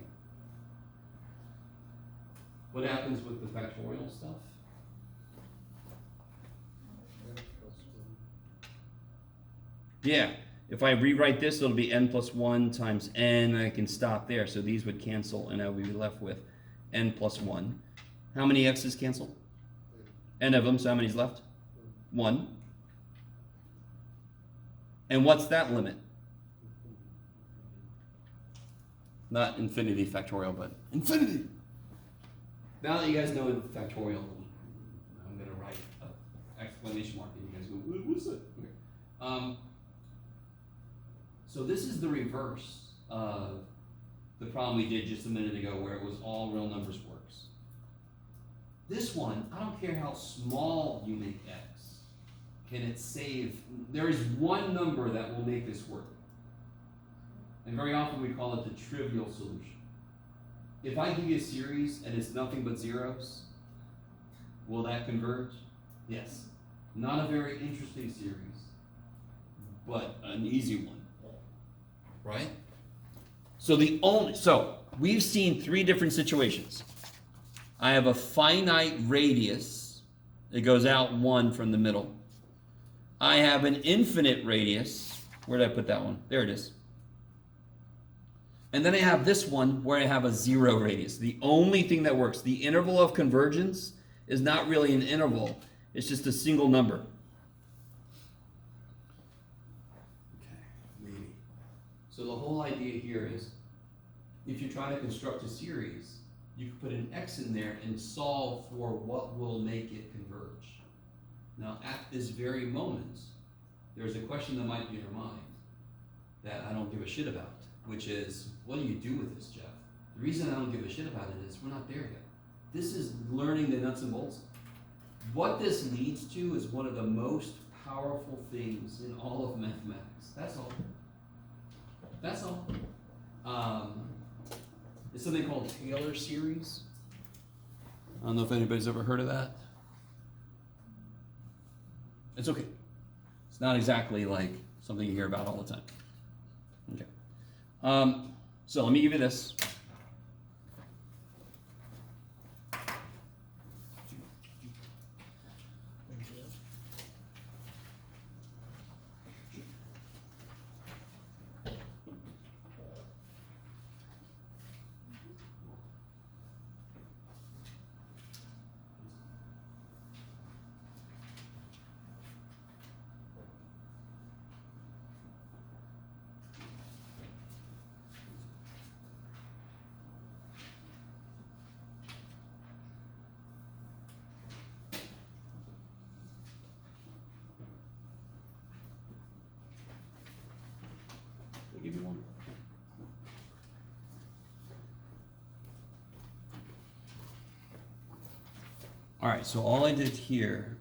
What happens with the factorial stuff? Yeah, if I rewrite this, it'll be n plus 1 times n, and I can stop there. So these would cancel, and I would be left with n plus 1. How many x's cancel? N of them, so how many's left? 1. And what's that limit? Not infinity factorial, but infinity. Now that you guys know factorial, I'm going to write an exclamation mark, and you guys go, what's it? Okay. So this is the reverse of the problem we did just a minute ago, where it was all real numbers works. This one, I don't care how small you make x, can it save? There is one number that will make this work. And very often we call it the trivial solution. If I give you a series and it's nothing but zeros, will that converge? Yes. Not a very interesting series, but an easy one. Right? So we've seen three different situations. I have a finite radius that goes out one from the middle. I have an infinite radius. Where did I put that one? There it is. And then I have this one where I have a zero radius. The only thing that works, the interval of convergence is not really an interval. It's just a single number. Okay, maybe. So the whole idea here is, if you're trying to construct a series, you can put an x in there and solve for what will make it converge. Now, at this very moment, there's a question that might be in your mind that I don't give a shit about, which is, what do you do with this, Jeff? The reason I don't give a shit about it is we're not there yet. This is learning the nuts and bolts. What this leads to is one of the most powerful things in all of mathematics. That's all. That's all. It's something called Taylor series. I don't know if anybody's ever heard of that. It's okay. It's not exactly like something you hear about all the time. Okay. So let me give you this. I'll give you one. All right, so all I did here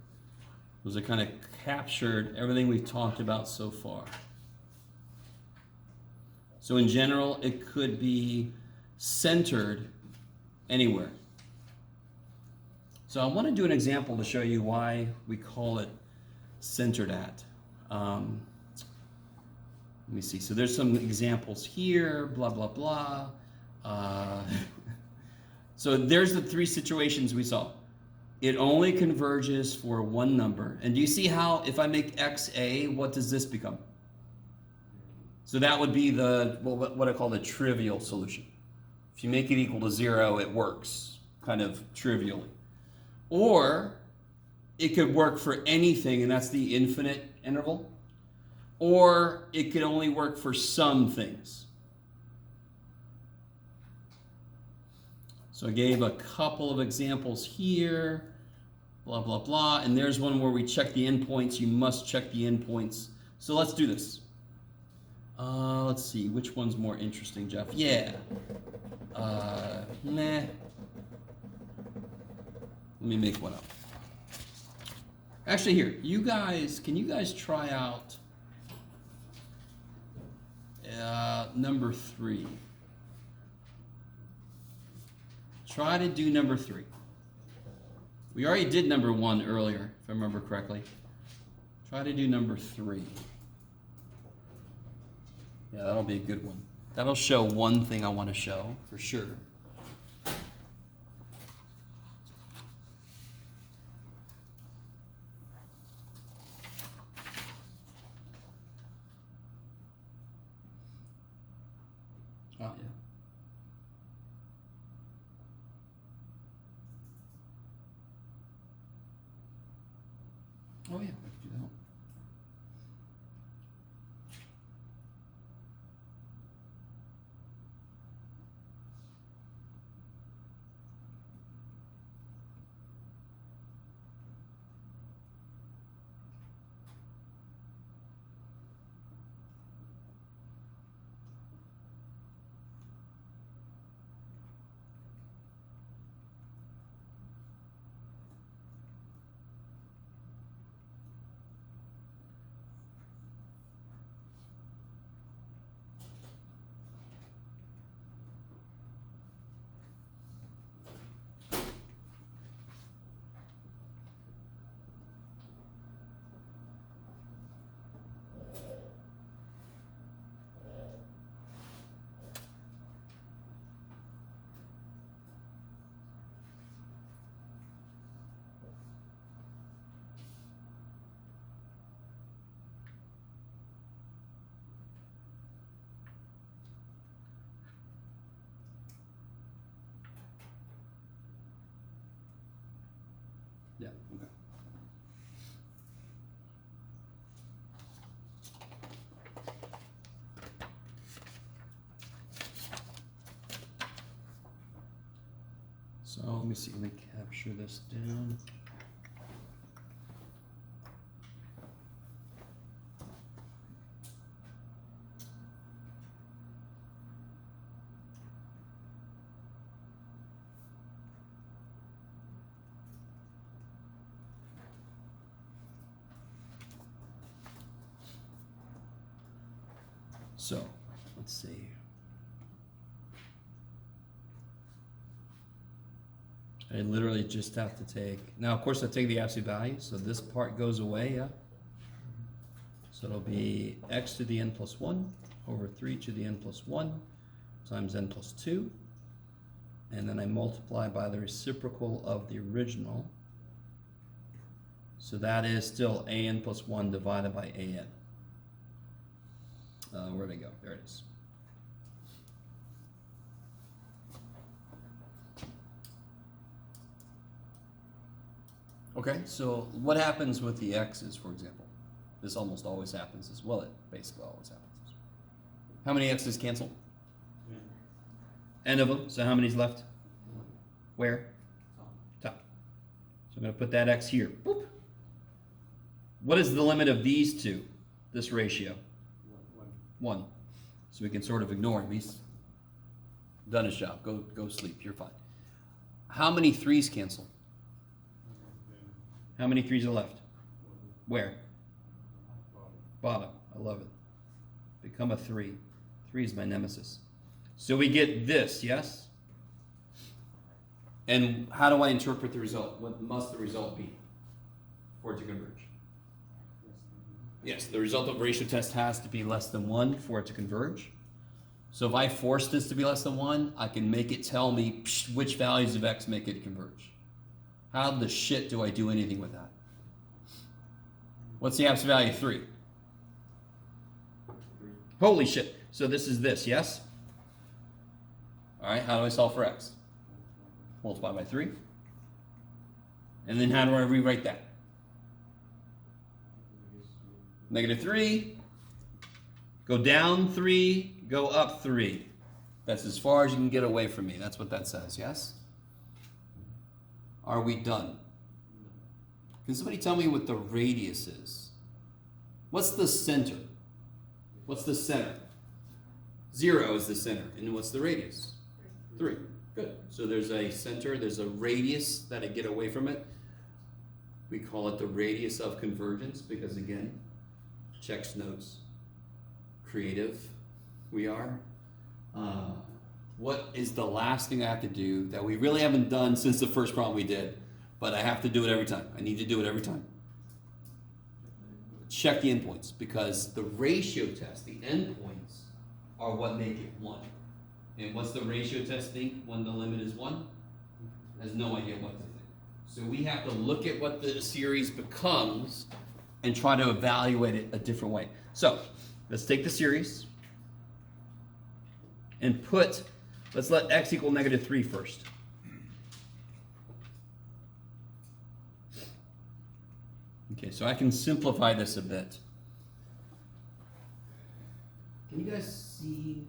was I kind of captured everything we've talked about so far. So in general, it could be centered anywhere. So I want to do an example to show you why we call it centered at. Let me see. So there's some examples here, blah, blah, blah. So there's the three situations we saw. It only converges for one number. And do you see how if I make x a, what does this become? So that would be the, well, what I call the trivial solution. If you make it equal to 0, it works kind of trivially. Or it could work for anything, and that's the infinite interval. Or it could only work for some things. So I gave a couple of examples here, blah, blah, blah. And there's one where we check the endpoints. You must check the endpoints. So let's do this. Let's see, which one's more interesting, Jeff? Yeah. Nah. Let me make one up. Actually, here, can you guys try out number 3? Try to do number 3. We already did number 1 earlier, if I remember correctly. Try to do number 3. Yeah, that'll be a good one. That'll show one thing I want to show, for sure. Oh, yeah. Oh, yeah, I can do that. Yeah, okay. So let me see, let me capture this down. So, let's see. I literally just have to take, now of course I take the absolute value, so this part goes away, yeah? So it'll be x to the n plus 1 over 3 to the n plus 1 times n plus 2. And then I multiply by the reciprocal of the original. So that is still an plus 1 divided by an. Where'd I go? There it is. Okay, so what happens with the x's, for example? This almost always happens as well. It basically always happens. How many x's cancel? N of them. So how many's left? Where? Top. So I'm going to put that x here. Boop. What is the limit of these two? This ratio? 1. So we can sort of ignore him. He's done his job. Go sleep. You're fine. How many 3's cancel? How many 3's are left? Where? Bottom. I love it. Become a 3. 3 is my nemesis. So we get this, yes? And how do I interpret the result? What must the result be for it to converge? Yes, the result of a ratio test has to be less than 1 for it to converge. So if I force this to be less than 1, I can make it tell me which values of x make it converge. How the shit do I do anything with that? What's the absolute value of 3? Holy shit. So this is this, yes? All right, how do I solve for x? Multiply by 3. And then how do I rewrite that? Negative 3, go down 3, go up 3. That's as far as you can get away from me. That's what that says, yes? Are we done? Can somebody tell me what the radius is? What's the center? What's the center? 0 is the center. And what's the radius? 3. Good. So there's a center, there's a radius that I get away from it. We call it the radius of convergence because, again, checks notes, creative we are. What is the last thing I have to do that we really haven't done since the first problem we did, but I have to do it every time? I need to do it every time. Check the endpoints, because the ratio test, the endpoints, are what make it 1. And what's the ratio test think when the limit is 1? Has no idea what to think. So we have to look at what the series becomes and try to evaluate it a different way. So let's take the series and let's let x equal negative 3 first. Okay, so I can simplify this a bit. Can you guys see?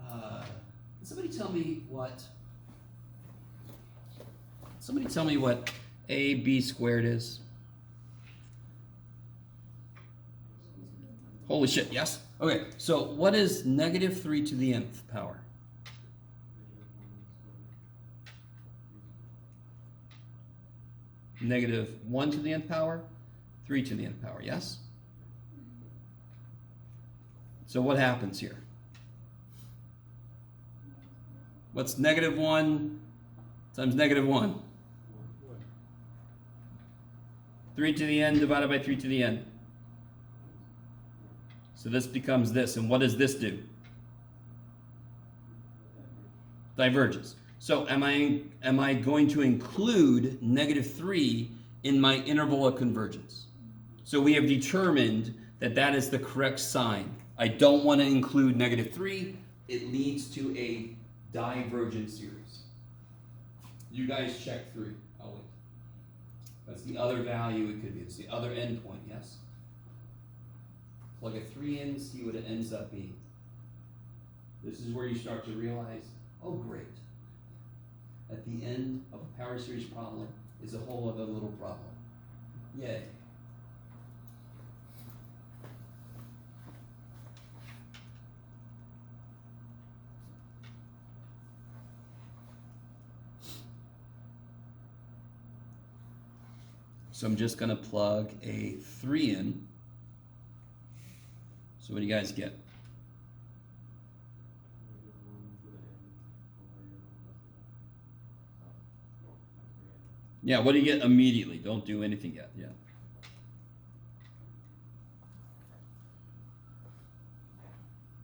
All right. Can somebody tell me what AB squared is? Holy shit, yes? Okay, so what is negative 3 to the nth power? Negative 1 to the nth power, 3 to the nth power, yes? So what happens here? What's negative 1 times negative 1? 3 to the n divided by 3 to the n. So this becomes this. And what does this do? Diverges. So am I going to include negative 3 in my interval of convergence? So we have determined that that is the correct sign. I don't want to include negative 3. It leads to a divergent series. You guys check 3. I'll wait. That's the other value it could be. It's the other endpoint, yes? Plug a 3 in, see what it ends up being. This is where you start to realize, oh great. At the end of a power series problem is a whole other little problem. Yay. So I'm just gonna plug a 3 in. So what do you guys get? Yeah, what do you get immediately? Don't do anything yet. Yeah.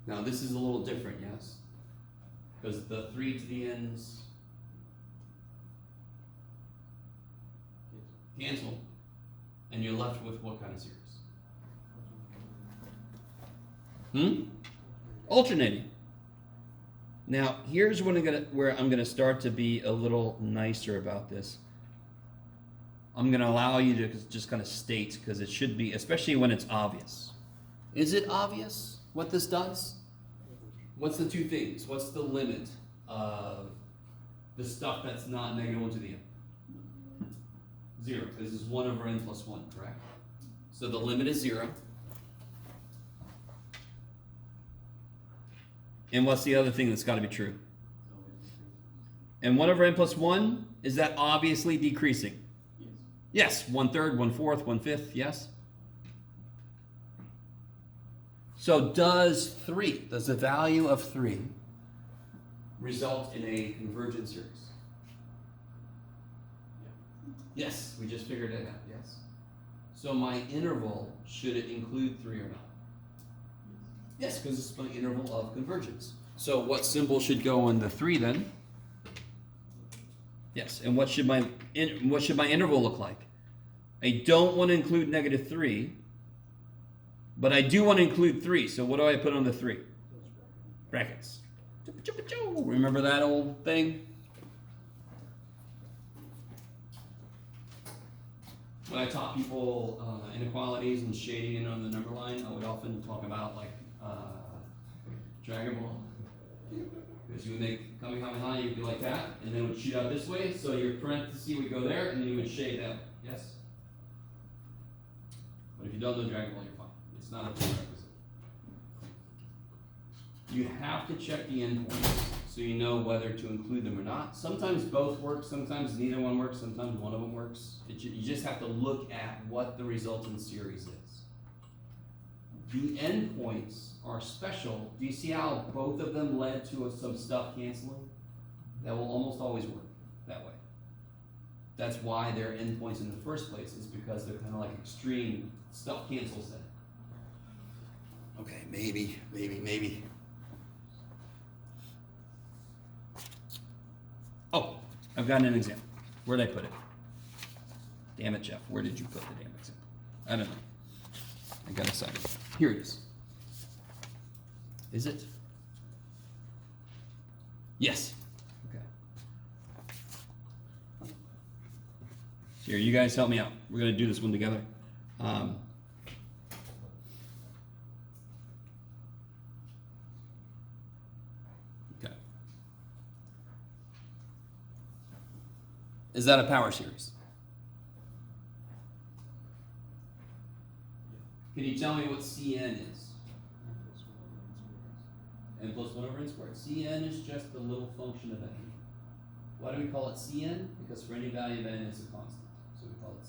Now this is a little different, yes? Because the 3 to the ends cancel, and you're left with what kind of series? Alternating. Now here's when where I'm gonna start to be a little nicer about this. I'm gonna allow you to just kind of state, because it should be, especially when it's obvious. Is it obvious what this does? What's the 2 things? What's the limit of the stuff that's not negative 1 to the n? 0. This is 1 over n plus 1, correct? So the limit is 0. And what's the other thing that's got to be true? And 1 over n plus 1, is that obviously decreasing? Yes, 1/3, 1/4, 1/5, yes? So does the value of 3 result in a convergent series? Yes, we just figured it out, yes. So my interval, should it include 3 or not? Yes, because it's my interval of convergence. So what symbol should go on the 3 then? Yes, and what should my interval look like? I don't want to include -3, but I do want to include 3. So what do I put on the 3? Brackets. Remember that old thing? When I taught people inequalities and shading on the number line, I would often talk about like Dragon Ball. Because you would make Kamehameha, you would do like that, and then it would shoot out this way, so your parenthesis would go there, and then you would shade that. Yes? But if you don't know Dragon Ball, you're fine. It's not a prerequisite. You have to check the endpoints so you know whether to include them or not. Sometimes both work, sometimes neither one works, sometimes one of them works. You just have to look at what the resultant series is. The endpoints are special. Do you see how both of them led to some stuff canceling? That will almost always work that way. That's why they're endpoints in the first place, is because they're kind of like extreme stuff cancels then. Okay, maybe. Oh, I've got an example. Where'd I put it? Damn it, Jeff. Where did you put the damn example? I don't know. I got excited. Here it is. Is it? Yes. Okay. Here, you guys help me out. We're going to do this one together. Okay. Is that a power series? Can you tell me what Cn is? N plus 1 over n squared. Cn is just the little function of n. Why do we call it Cn? Because for any value of n, it's a constant. So we call it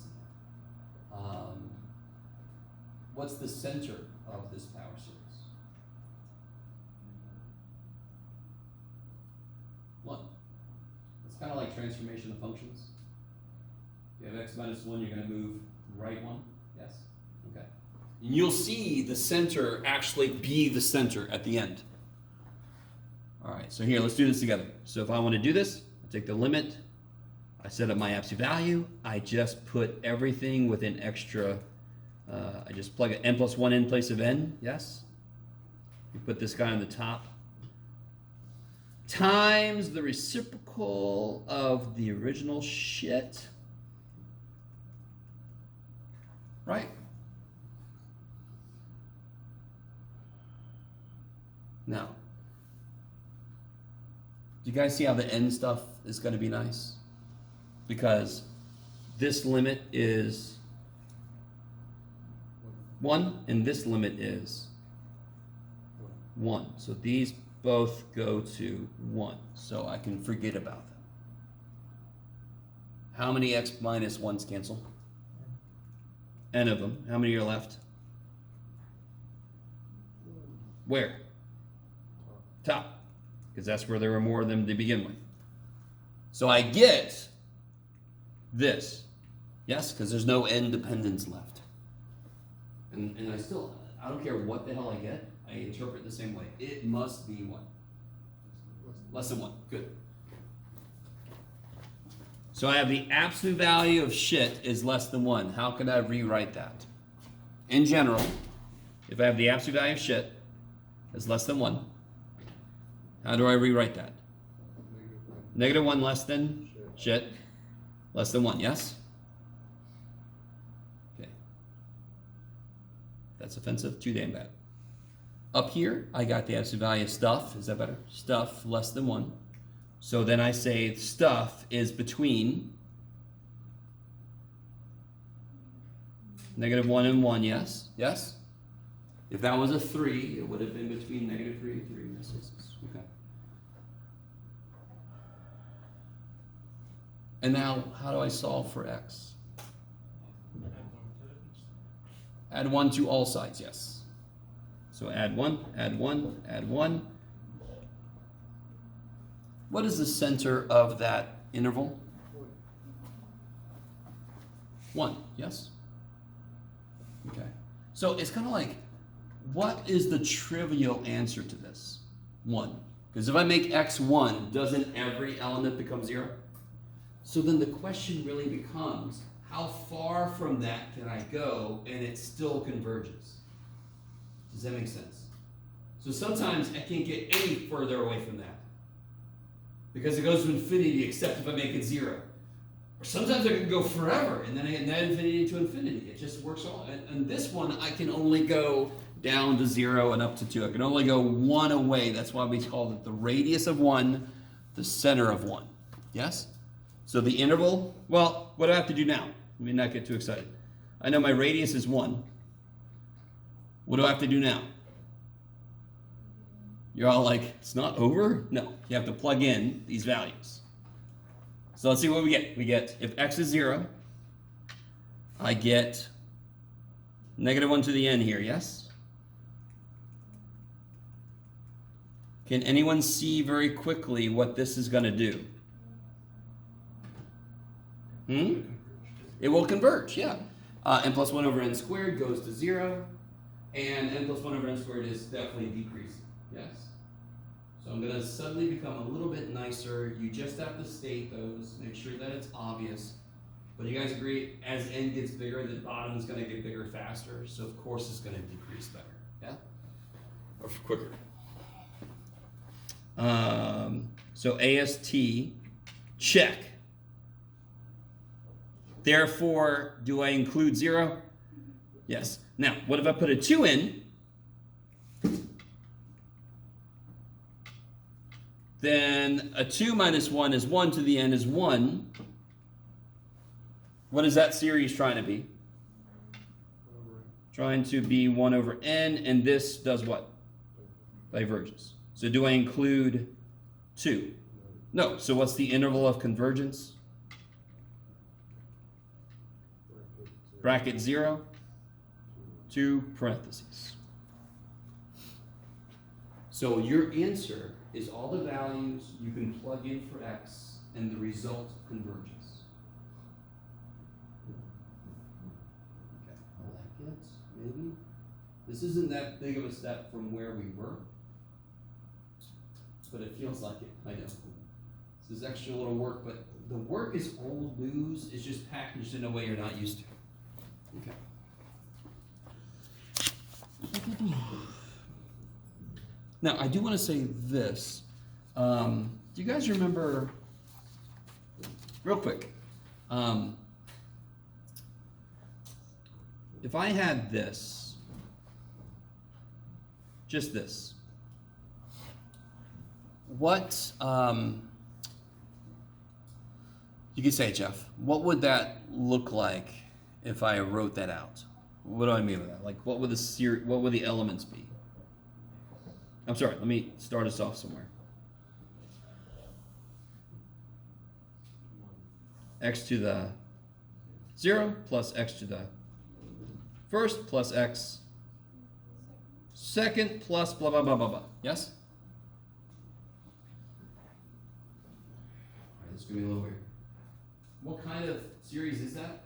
Cn. What's the center of this power series? 1. It's kind of like transformation of functions. If you have x minus 1, you're going to move right 1. Yes? Okay. And you'll see the center actually be the center at the end. All right, so here, let's do this together. So if I want to do this, I take the limit, I set up my absolute value, I just put everything with an extra, I just plug an n plus 1 in place of n, yes? You put this guy on the top. times the reciprocal of the original shit. Right? Now, do you guys see how the end stuff is going to be nice? Because this limit is 1, and this limit is 1. So these both go to 1. So I can forget about them. How many x minus 1s cancel? N of them. How many are left? Where? Top. Because that's where there were more of them to begin with. So I get this. Yes, because there's no n dependence left. And I don't care what the hell I get, I interpret the same way. It must be 1. Less than 1. Good. So I have the absolute value of shit is less than 1. How can I rewrite that? In general, if I have the absolute value of shit is less than 1, how do I rewrite that? -1 less than shit. Less than 1, yes? Okay. That's offensive, too damn bad. Up here, I got the absolute value of stuff. Is that better? Stuff less than 1. So then I say stuff is between -1 and 1, yes? Yes? If that was a 3, it would have been between -3 and 3. Yes, yes, yes. Okay. And now, how do I solve for x? Add 1 to all sides, yes. So add 1, add 1, add 1. What is the center of that interval? 1, yes? Okay. So it's kind of like, what is the trivial answer to this? 1. Because if I make x 1, doesn't every element become 0? So then the question really becomes, how far from that can I go and it still converges? Does that make sense? So sometimes I can't get any further away from that, because it goes to infinity except if I make it 0. Or sometimes I can go forever and then I get net infinity to infinity. It just works all. And this one, I can only go down to 0 and up to 2. I can only go 1 away. That's why we call it the radius of 1, the center of 1. Yes? So the interval, well, what do I have to do now? Let me not get too excited. I know my radius is 1. What do I have to do now? You're all like, it's not over? No, you have to plug in these values. So let's see what we get. We get, if x is 0, I get -1 to the n here, yes? Can anyone see very quickly what this is going to do? It will converge, yeah. N plus 1 over n squared goes to 0, and n plus 1 over n squared is definitely decreasing, yes? So I'm going to suddenly become a little bit nicer. You just have to state those, make sure that it's obvious. But you guys agree, as n gets bigger, the bottom is going to get bigger faster, so of course it's going to decrease better, yeah? Or quicker. So AST, check. Therefore, do I include 0? Yes. Now, what if I put a 2 in? Then a 2 minus 1 is 1 to the n is 1. What is that series trying to be? Trying to be 1 over n, and this does what? Diverges. So do I include 2? No. So what's the interval of convergence? Bracket 0, 2 parentheses. So your answer is all the values you can plug in for x, and the result converges. Okay, I like it, maybe. This isn't that big of a step from where we were, but it feels like it, I know. This is extra little work, but the work is old news, it's just packaged in a way you're not used to. Okay. Now, I do want to say this. Do you guys remember, real quick, if I had this, just this, what, you can say, Jeff, what would that look like if I wrote that out? What do I mean by that? Like, what would the elements be? I'm sorry, let me start us off somewhere. X to the 0 plus x to the first plus x second plus blah, blah, blah, blah, blah. Yes? All right, this is going to be a little weird. What kind of series is that?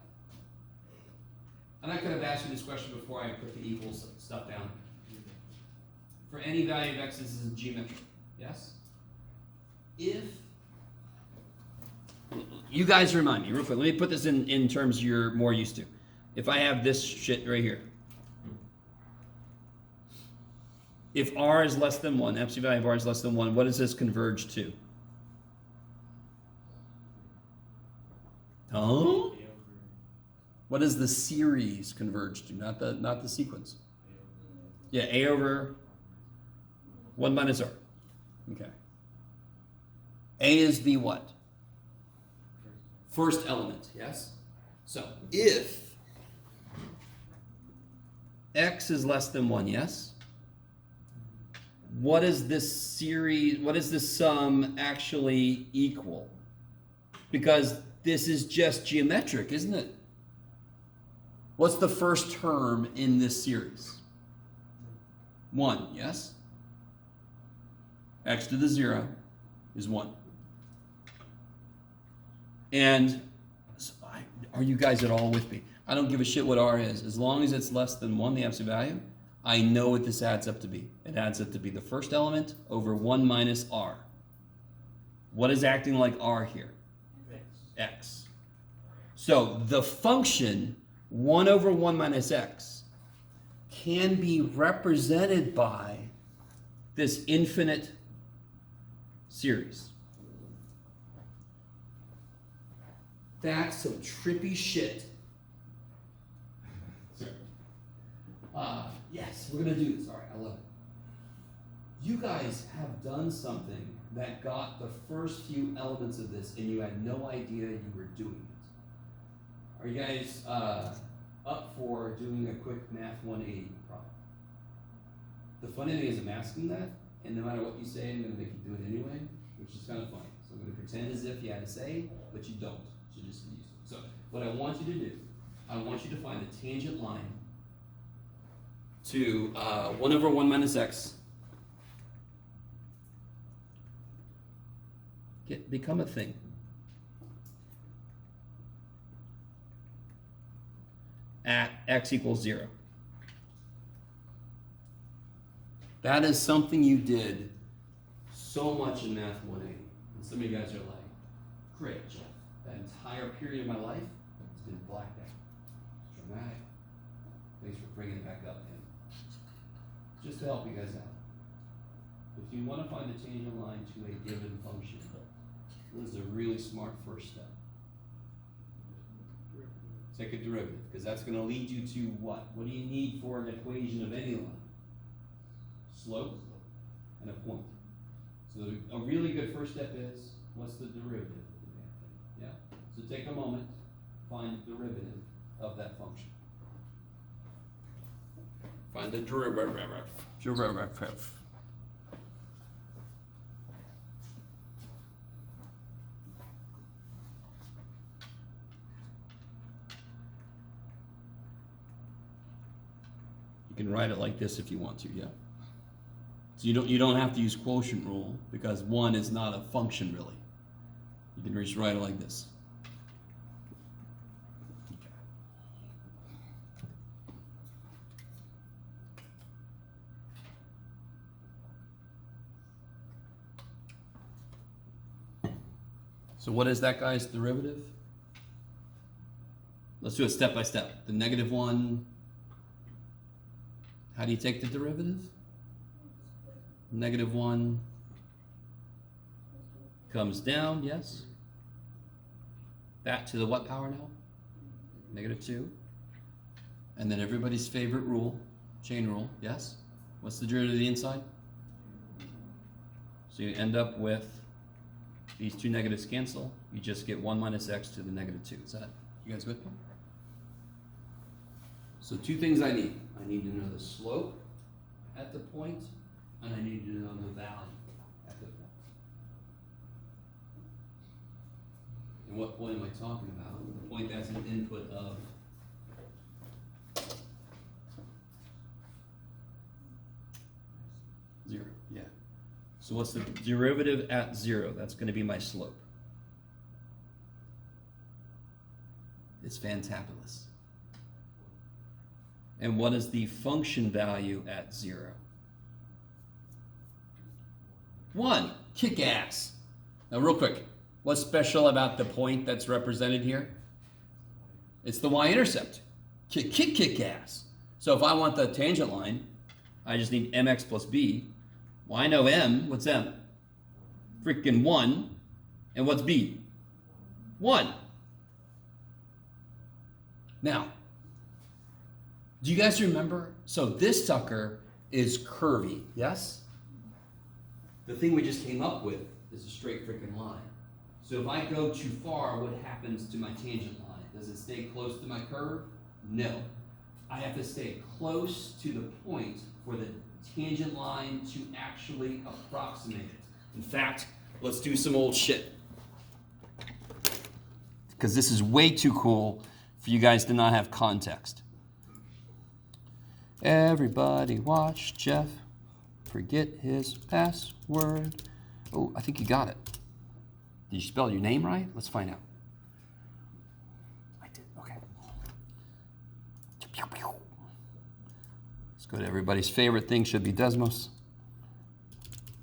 And I could have asked you this question before I put the equals stuff down. For any value of x, this is geometric. Yes? If, you guys remind me real quick, let me put this in terms you're more used to. If I have this shit right here, if r is less than 1, absolute value of r is less than 1, what does this converge to? Huh? What does the series converge to? Not the sequence. Yeah, a over 1 minus r. Okay. A is the what? First element, yes? So, if x is less than 1, yes? What is this series, what does this sum actually equal? Because this is just geometric, isn't it? What's the first term in this series? 1, yes? X to the 0 is 1. And are you guys at all with me? I don't give a shit what r is. As long as it's less than 1, the absolute value, I know what this adds up to be. It adds up to be the first element over 1 minus r. What is acting like r here? X. So the function 1 over 1 minus x can be represented by this infinite series. That's some trippy shit. Yes, we're gonna do this. All right, I love it. You guys have done something that got the first few elements of this, and you had no idea you were doing it. Are you guys up for doing a quick Math 180 problem? The funny thing is I'm asking that, and no matter what you say, I'm going to make you do it anyway, which is kind of funny. So I'm going to pretend as if you had to say, but you don't. So just use it. So what I want you to do, I want you to find the tangent line to 1 over 1 minus x. Become a thing. At x equals 0. That is something you did so much in Math 180. And some of you guys are like, great, Jeff. That entire period of my life has been blacked out. It's dramatic. Thanks for bringing it back up, man. Just to help you guys out. If you want to find the tangent line to a given function, this is a really smart first step. Take a derivative, because that's going to lead you to what? What do you need for an equation of any line? Slope and a point. So a really good first step is, what's the derivative of the damn thing? Yeah? So take a moment, find the derivative of that function. Find the derivative. You can write it like this if you want to, yeah. So you don't have to use quotient rule because 1 is not a function really. You can just write it like this. Okay. So what is that guy's derivative? Let's do it step by step. The negative 1. How do you take the derivative? Negative 1 comes down, yes. Back to the what power now? -2. And then everybody's favorite rule, chain rule, yes? What's the derivative of the inside? So you end up with these two negatives cancel. You just get 1 minus x to the -2. Is that, you guys with me? So two things I need. I need to know the slope at the point, and I need to know the value at the point. And what point am I talking about? The point that's an input of zero, yeah. So what's the derivative at 0? That's going to be my slope. It's fantabulous. And what is the function value at 0? 1. Kick ass. Now real quick, what's special about the point that's represented here? It's the y-intercept. Kick ass. So if I want the tangent line, I just need mx plus b. Well, I know m. What's m? Freaking 1. And what's b? 1. Now, do you guys remember? So this sucker is curvy, yes? The thing we just came up with is a straight freaking line. So if I go too far, what happens to my tangent line? Does it stay close to my curve? No. I have to stay close to the point for the tangent line to actually approximate it. In fact, let's do some old shit. Because this is way too cool for you guys to not have context. Everybody watch Jeff forget his password. Oh, I think you got it. Did you spell your name right? Let's find out. I did, okay. Let's go to everybody's favorite thing, should be Desmos.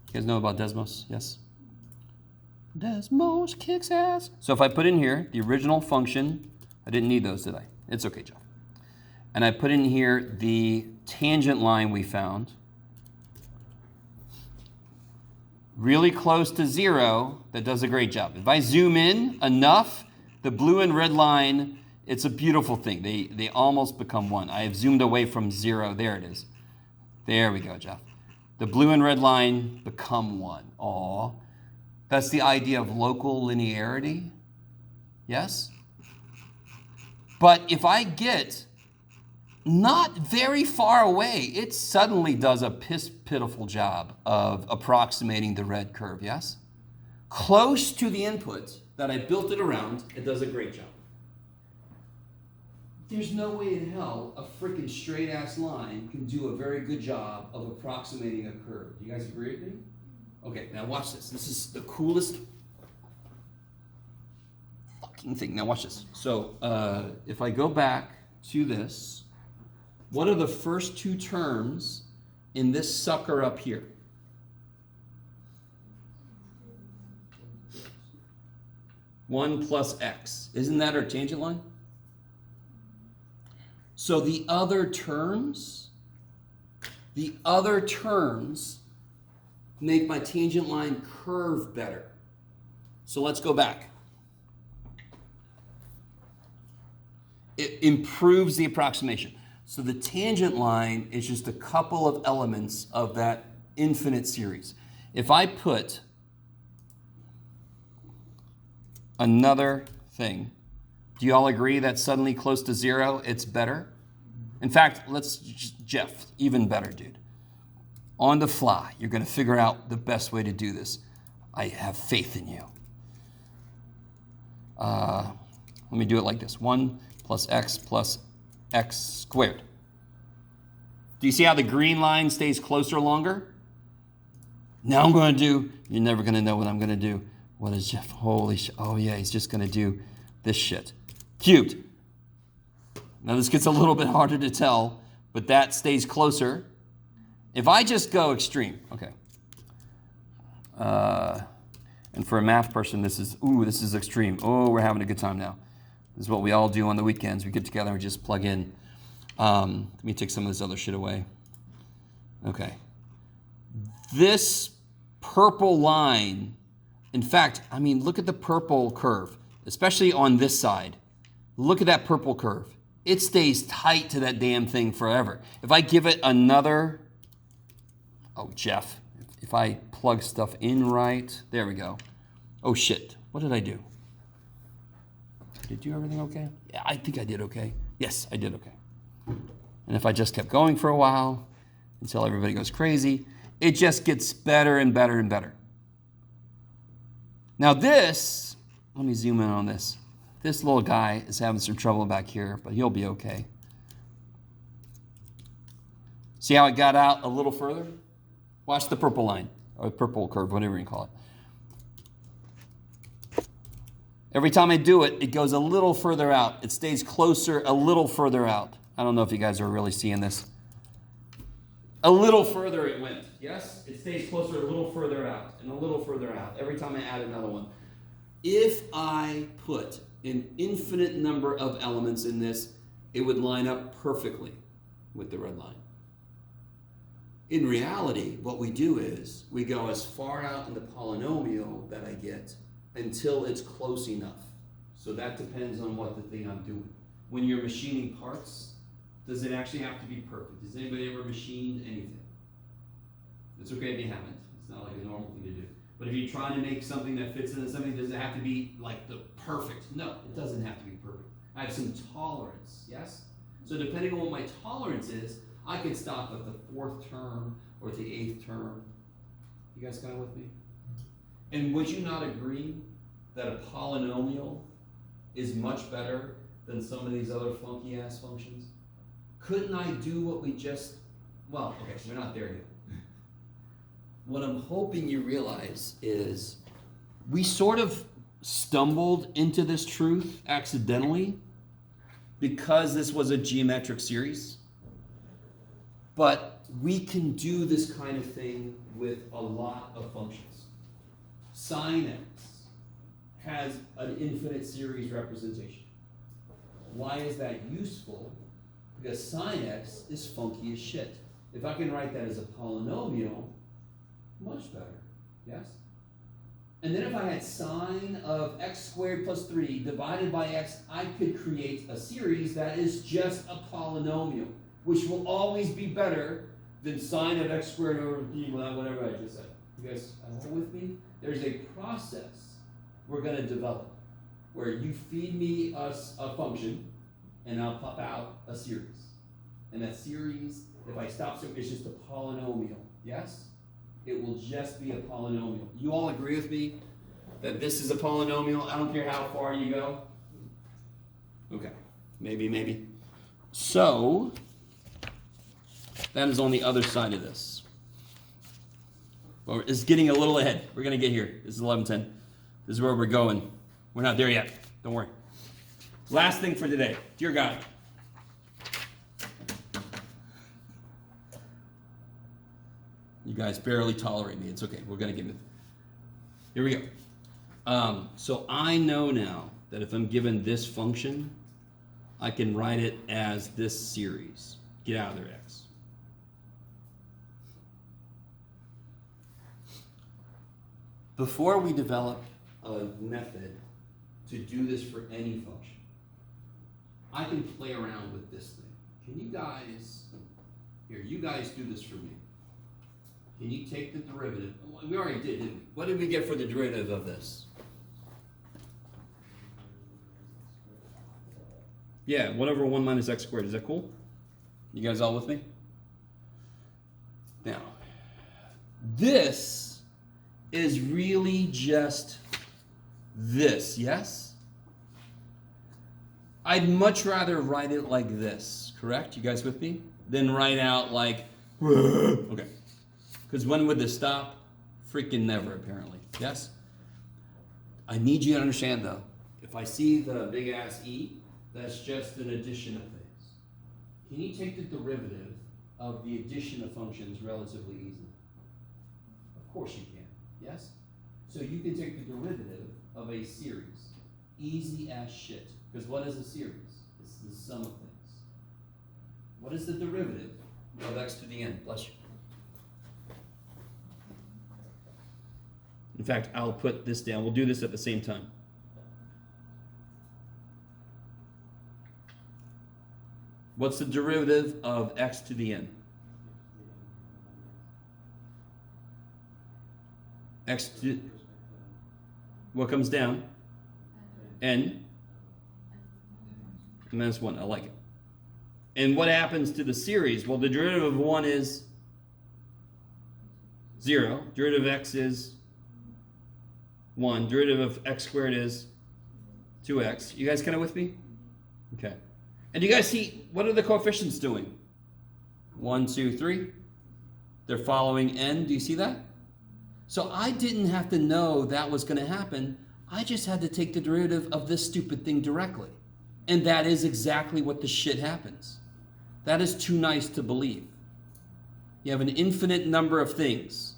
You guys know about Desmos? Yes? Desmos kicks ass. So if I put in here the original function, I didn't need those, did I? It's okay, Jeff. And I put in here the tangent line we found. Really close to 0, that does a great job. If I zoom in enough, the blue and red line, it's a beautiful thing. They almost become 1. I have zoomed away from 0. There it is. There we go, Jeff. The blue and red line become 1. Aw. That's the idea of local linearity. Yes? But if I get not very far away, it suddenly does a pitiful job of approximating the red curve, yes? Close to the input that I built it around, it does a great job. There's no way in hell a freaking straight ass line can do a very good job of approximating a curve. Do you guys agree with me? Okay, now watch this. This is the coolest fucking thing. Now watch this. So if I go back to this, what are the first two terms in this sucker up here? One plus x. Isn't that our tangent line? So the other terms make my tangent line curve better. So let's go back. It improves the approximation. So the tangent line is just a couple of elements of that infinite series. If I put another thing, do you all agree that suddenly close to 0, it's better? In fact, Jeff, even better, dude. On the fly, you're going to figure out the best way to do this. I have faith in you. Let me do it like this. 1 plus x squared. Do you see how the green line stays closer longer? Now I'm going to do, you're never going to know what I'm going to do. What is Jeff? Holy shit. Oh yeah, he's just going to do this shit. Cubed. Now this gets a little bit harder to tell, but that stays closer. If I just go extreme, okay. And for a math person, this is extreme. Oh, we're having a good time now. This is what we all do on the weekends. We get together and just plug in. Let me take some of this other shit away. Okay. This purple line In fact, I mean, look at the purple curve, especially on this side. Look at that purple curve. It stays tight to that damn thing forever. If I give it another, oh, Jeff, if I plug stuff in right, there we go. Oh shit, what did I do? Did I do everything okay? Yeah, I think I did okay. Yes, I did okay. And if I just kept going for a while until everybody goes crazy, it just gets better and better and better. Now this, let me zoom in on this. This little guy is having some trouble back here, but he'll be okay. See how it got out a little further? Watch the purple line, or purple curve, whatever you call it. Every time I do it, it goes a little further out. It stays closer, a little further out. I don't know if you guys are really seeing this. A little further it went, yes? It stays closer, a little further out, and a little further out, every time I add another one. If I put an infinite number of elements in this, it would line up perfectly with the red line. In reality, what we do is we go as far out in the polynomial that I get until it's close enough. So that depends on what the thing I'm doing. When you're machining parts, does it actually have to be perfect? Has anybody ever machined anything? It's okay if you haven't. It's not like a normal thing to do. But if you're trying to make something that fits into something, does it have to be like the perfect? No, it doesn't have to be perfect. I have some tolerance, yes? So depending on what my tolerance is, I could stop at the 4th term or the 8th term. You guys kind of with me? And would you not agree that a polynomial is much better than some of these other funky ass functions? Couldn't I do what we just, well, okay, we're not there yet. What I'm hoping you realize is we sort of stumbled into this truth accidentally because this was a geometric series. But we can do this kind of thing with a lot of functions. Sin x has an infinite series representation. Why is that useful? Because sin x is funky as shit. If I can write that as a polynomial, much better, yes? And then if I had sine of x squared plus 3 divided by x, I could create a series that is just a polynomial, which will always be better than sine of x squared over b, whatever I just said. You guys all with me? There's a process we're going to develop where you feed me a function, and I'll pop out a series. And that series, if I stop so it's just a polynomial, yes? It will just be a polynomial. You all agree with me that this is a polynomial? I don't care how far you go. Okay, maybe. So, that is on the other side of this. Well, it's getting a little ahead. We're going to get here. This is 11:10. This is where we're going. We're not there yet. Don't worry. Last thing for today. Dear God. You guys barely tolerate me. It's okay. We're going to give it. Here we go. So I know now that if I'm given this function, I can write it as this series. Get out of there, x. Before we develop a method to do this for any function, I can play around with this thing. Can you guys, here, you guys do this for me. Can you take the derivative? We already did, didn't we? What did we get for the derivative of this? Yeah, 1 over 1 minus x squared. Is that cool? You guys all with me? Now, this is really just this, yes? I'd much rather write it like this, correct? You guys with me? Than write out like, okay. Because when would this stop? Freaking never, apparently. Yes? I need you to understand, though, if I see the big ass e, that's just an addition of things. Can you take the derivative of the addition of functions relatively easily? Of course you can, yes? So you can take the derivative of a series. Easy as shit. Because what is a series? It's the sum of things. What is the derivative of x to the n? Bless you. In fact, I'll put this down. We'll do this at the same time. What's the derivative of x to the n? X to, what comes down? N minus 1. I like it. And what happens to the series? Well, the derivative of 1 is 0. Derivative of x is 1. Derivative of x squared is 2x. You guys kind of with me? Okay. And you guys see, what are the coefficients doing? 1, 2, 3. They're following n. Do you see that? So I didn't have to know that was going to happen. I just had to take the derivative of this stupid thing directly. And that is exactly what the shit happens. That is too nice to believe. You have an infinite number of things.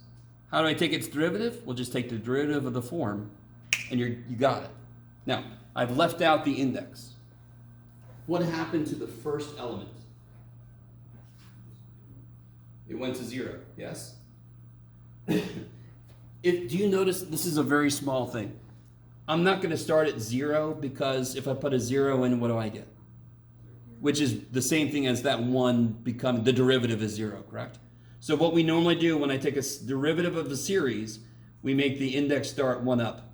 How do I take its derivative? We'll just take the derivative of the form, and you got it. Now, I've left out the index. What happened to the first element? It went to 0, yes? Do you notice this is a very small thing? I'm not going to start at 0 because if I put a 0 in, what do I get? Which is the same thing as that 1 becoming, the derivative is 0, correct? So what we normally do when I take a derivative of a series, we make the index start 1 up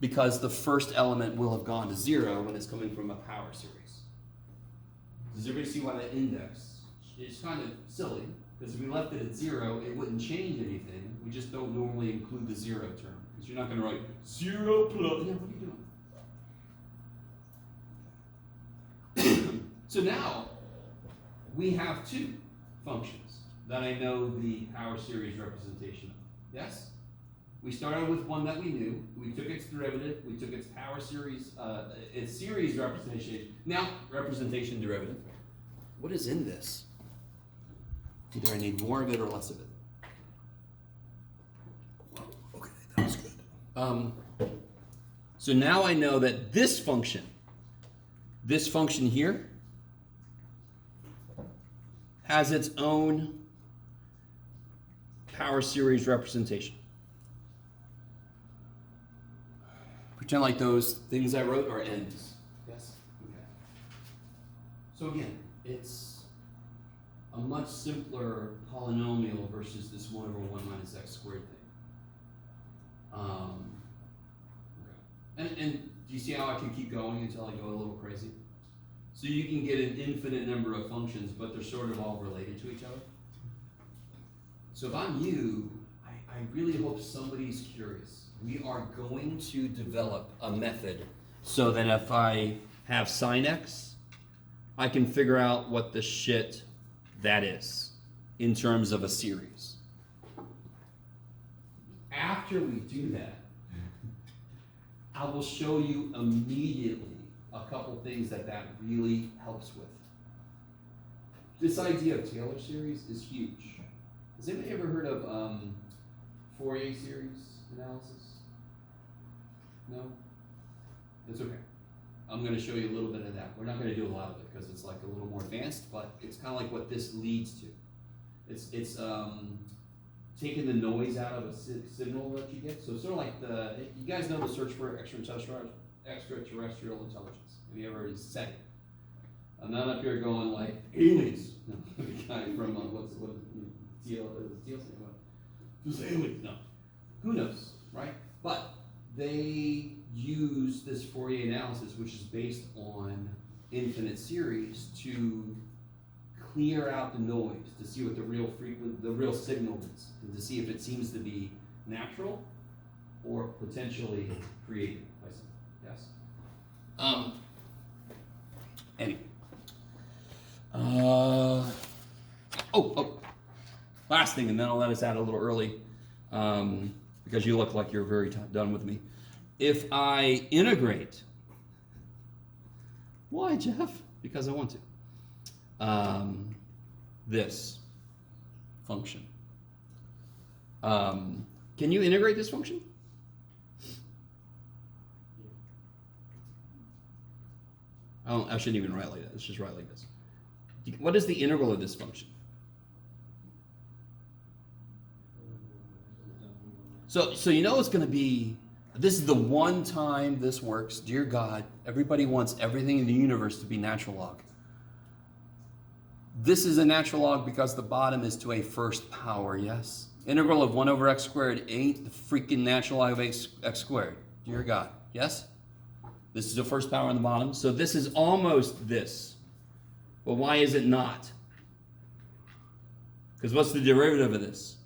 because the first element will have gone to 0 when it's coming from a power series. Does everybody see why that index is kind of silly? Because if we left it at 0, it wouldn't change anything. We just don't normally include the 0 term. Because you're not going to write 0 plus. Yeah, what are you doing? So now, we have two functions that I know the power series representation of. Yes? We started with one that we knew. We took its derivative. We took its power series, its series representation. Now, representation derivative. What is in this? Either I need more of it or less of it. Okay, that was good. So now I know that this function here, has its own power series representation. Pretend like those things I wrote are n's. Yes? Okay. So again, it's a much simpler polynomial versus this 1 over 1 minus x squared thing. Okay. And do you see how I can keep going until I go a little crazy? So you can get an infinite number of functions, but they're sort of all related to each other. So if I'm you, I really hope somebody's curious. We are going to develop a method so that if I have sine x, I can figure out what the shit that is in terms of a series. After we do that, I will show you immediately a couple things that really helps with. This idea of Taylor series is huge. Has anybody ever heard of Fourier series analysis? No? It's okay. I'm going to show you a little bit of that. We're not going to do a lot of it because it's like a little more advanced, but it's kind of like what this leads to. It's taking the noise out of a signal that you get. So sort of like you guys know the search for extraterrestrial intelligence. Have you ever said it? I'm not up here going like aliens. No, the guy from who's aliens? No, who knows, right? But they use this Fourier analysis, which is based on infinite series, to clear out the noise, to see what the real signal is, and to see if it seems to be natural or potentially created by something. Yes. Anyway. Last thing, and then I'll let us out a little early, because you look like you're very done with me. If I integrate, why, Jeff? Because I want to. This function. Can you integrate this function? I shouldn't even write like that. Let's just write like this. What is the integral of this function? So you know it's going to be, this is the one time this works. Dear God, everybody wants everything in the universe to be natural log. This is a natural log because the bottom is to a first power, yes? Integral of 1 over x squared ain't the freaking natural log of x squared. Dear God, yes? This is the first power on the bottom. So this is almost this. But why is it not? Because what's the derivative of this?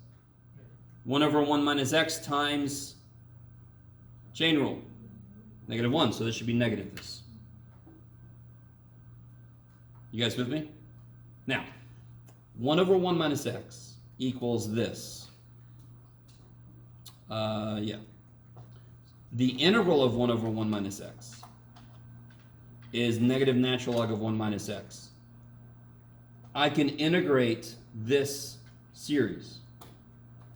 1 over 1 minus x times chain rule. -1, so this should be negative this. You guys with me? Now, 1 over 1 minus x equals this. Yeah. The integral of 1 over 1 minus x is negative natural log of 1 minus x. I can integrate this series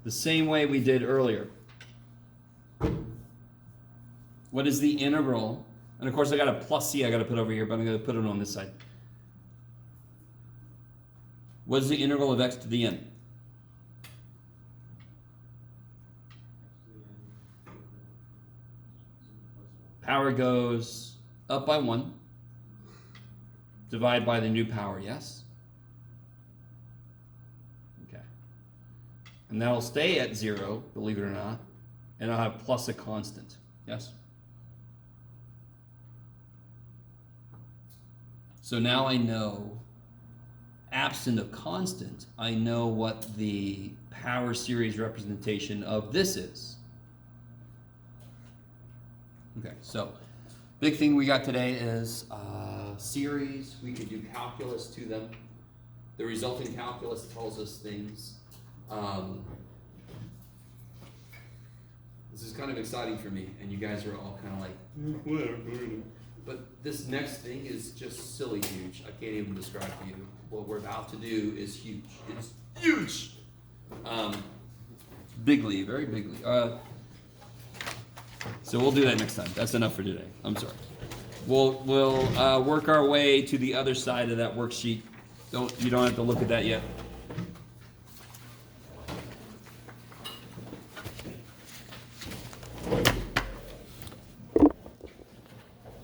the same way we did earlier. What is the integral? And of course I got a plus c I got to put over here, but I'm going to put it on this side. What is the integral of x to the n? Power goes up by 1. Divide by the new power, yes? Okay. And that'll stay at 0, believe it or not. And I'll have plus a constant, yes? So now I know, absent of constant, I know what the power series representation of this is. Okay, so big thing we got today is series. We could do calculus to them. The resulting calculus tells us things. This is kind of exciting for me, and you guys are all kind of like, Whatever. but this next thing is just silly huge. I can't even describe to you. What we're about to do is huge. It's huge. Bigly, very bigly. So we'll do that next time. That's enough for today. I'm sorry. We'll work our way to the other side of that worksheet. You don't have to look at that yet.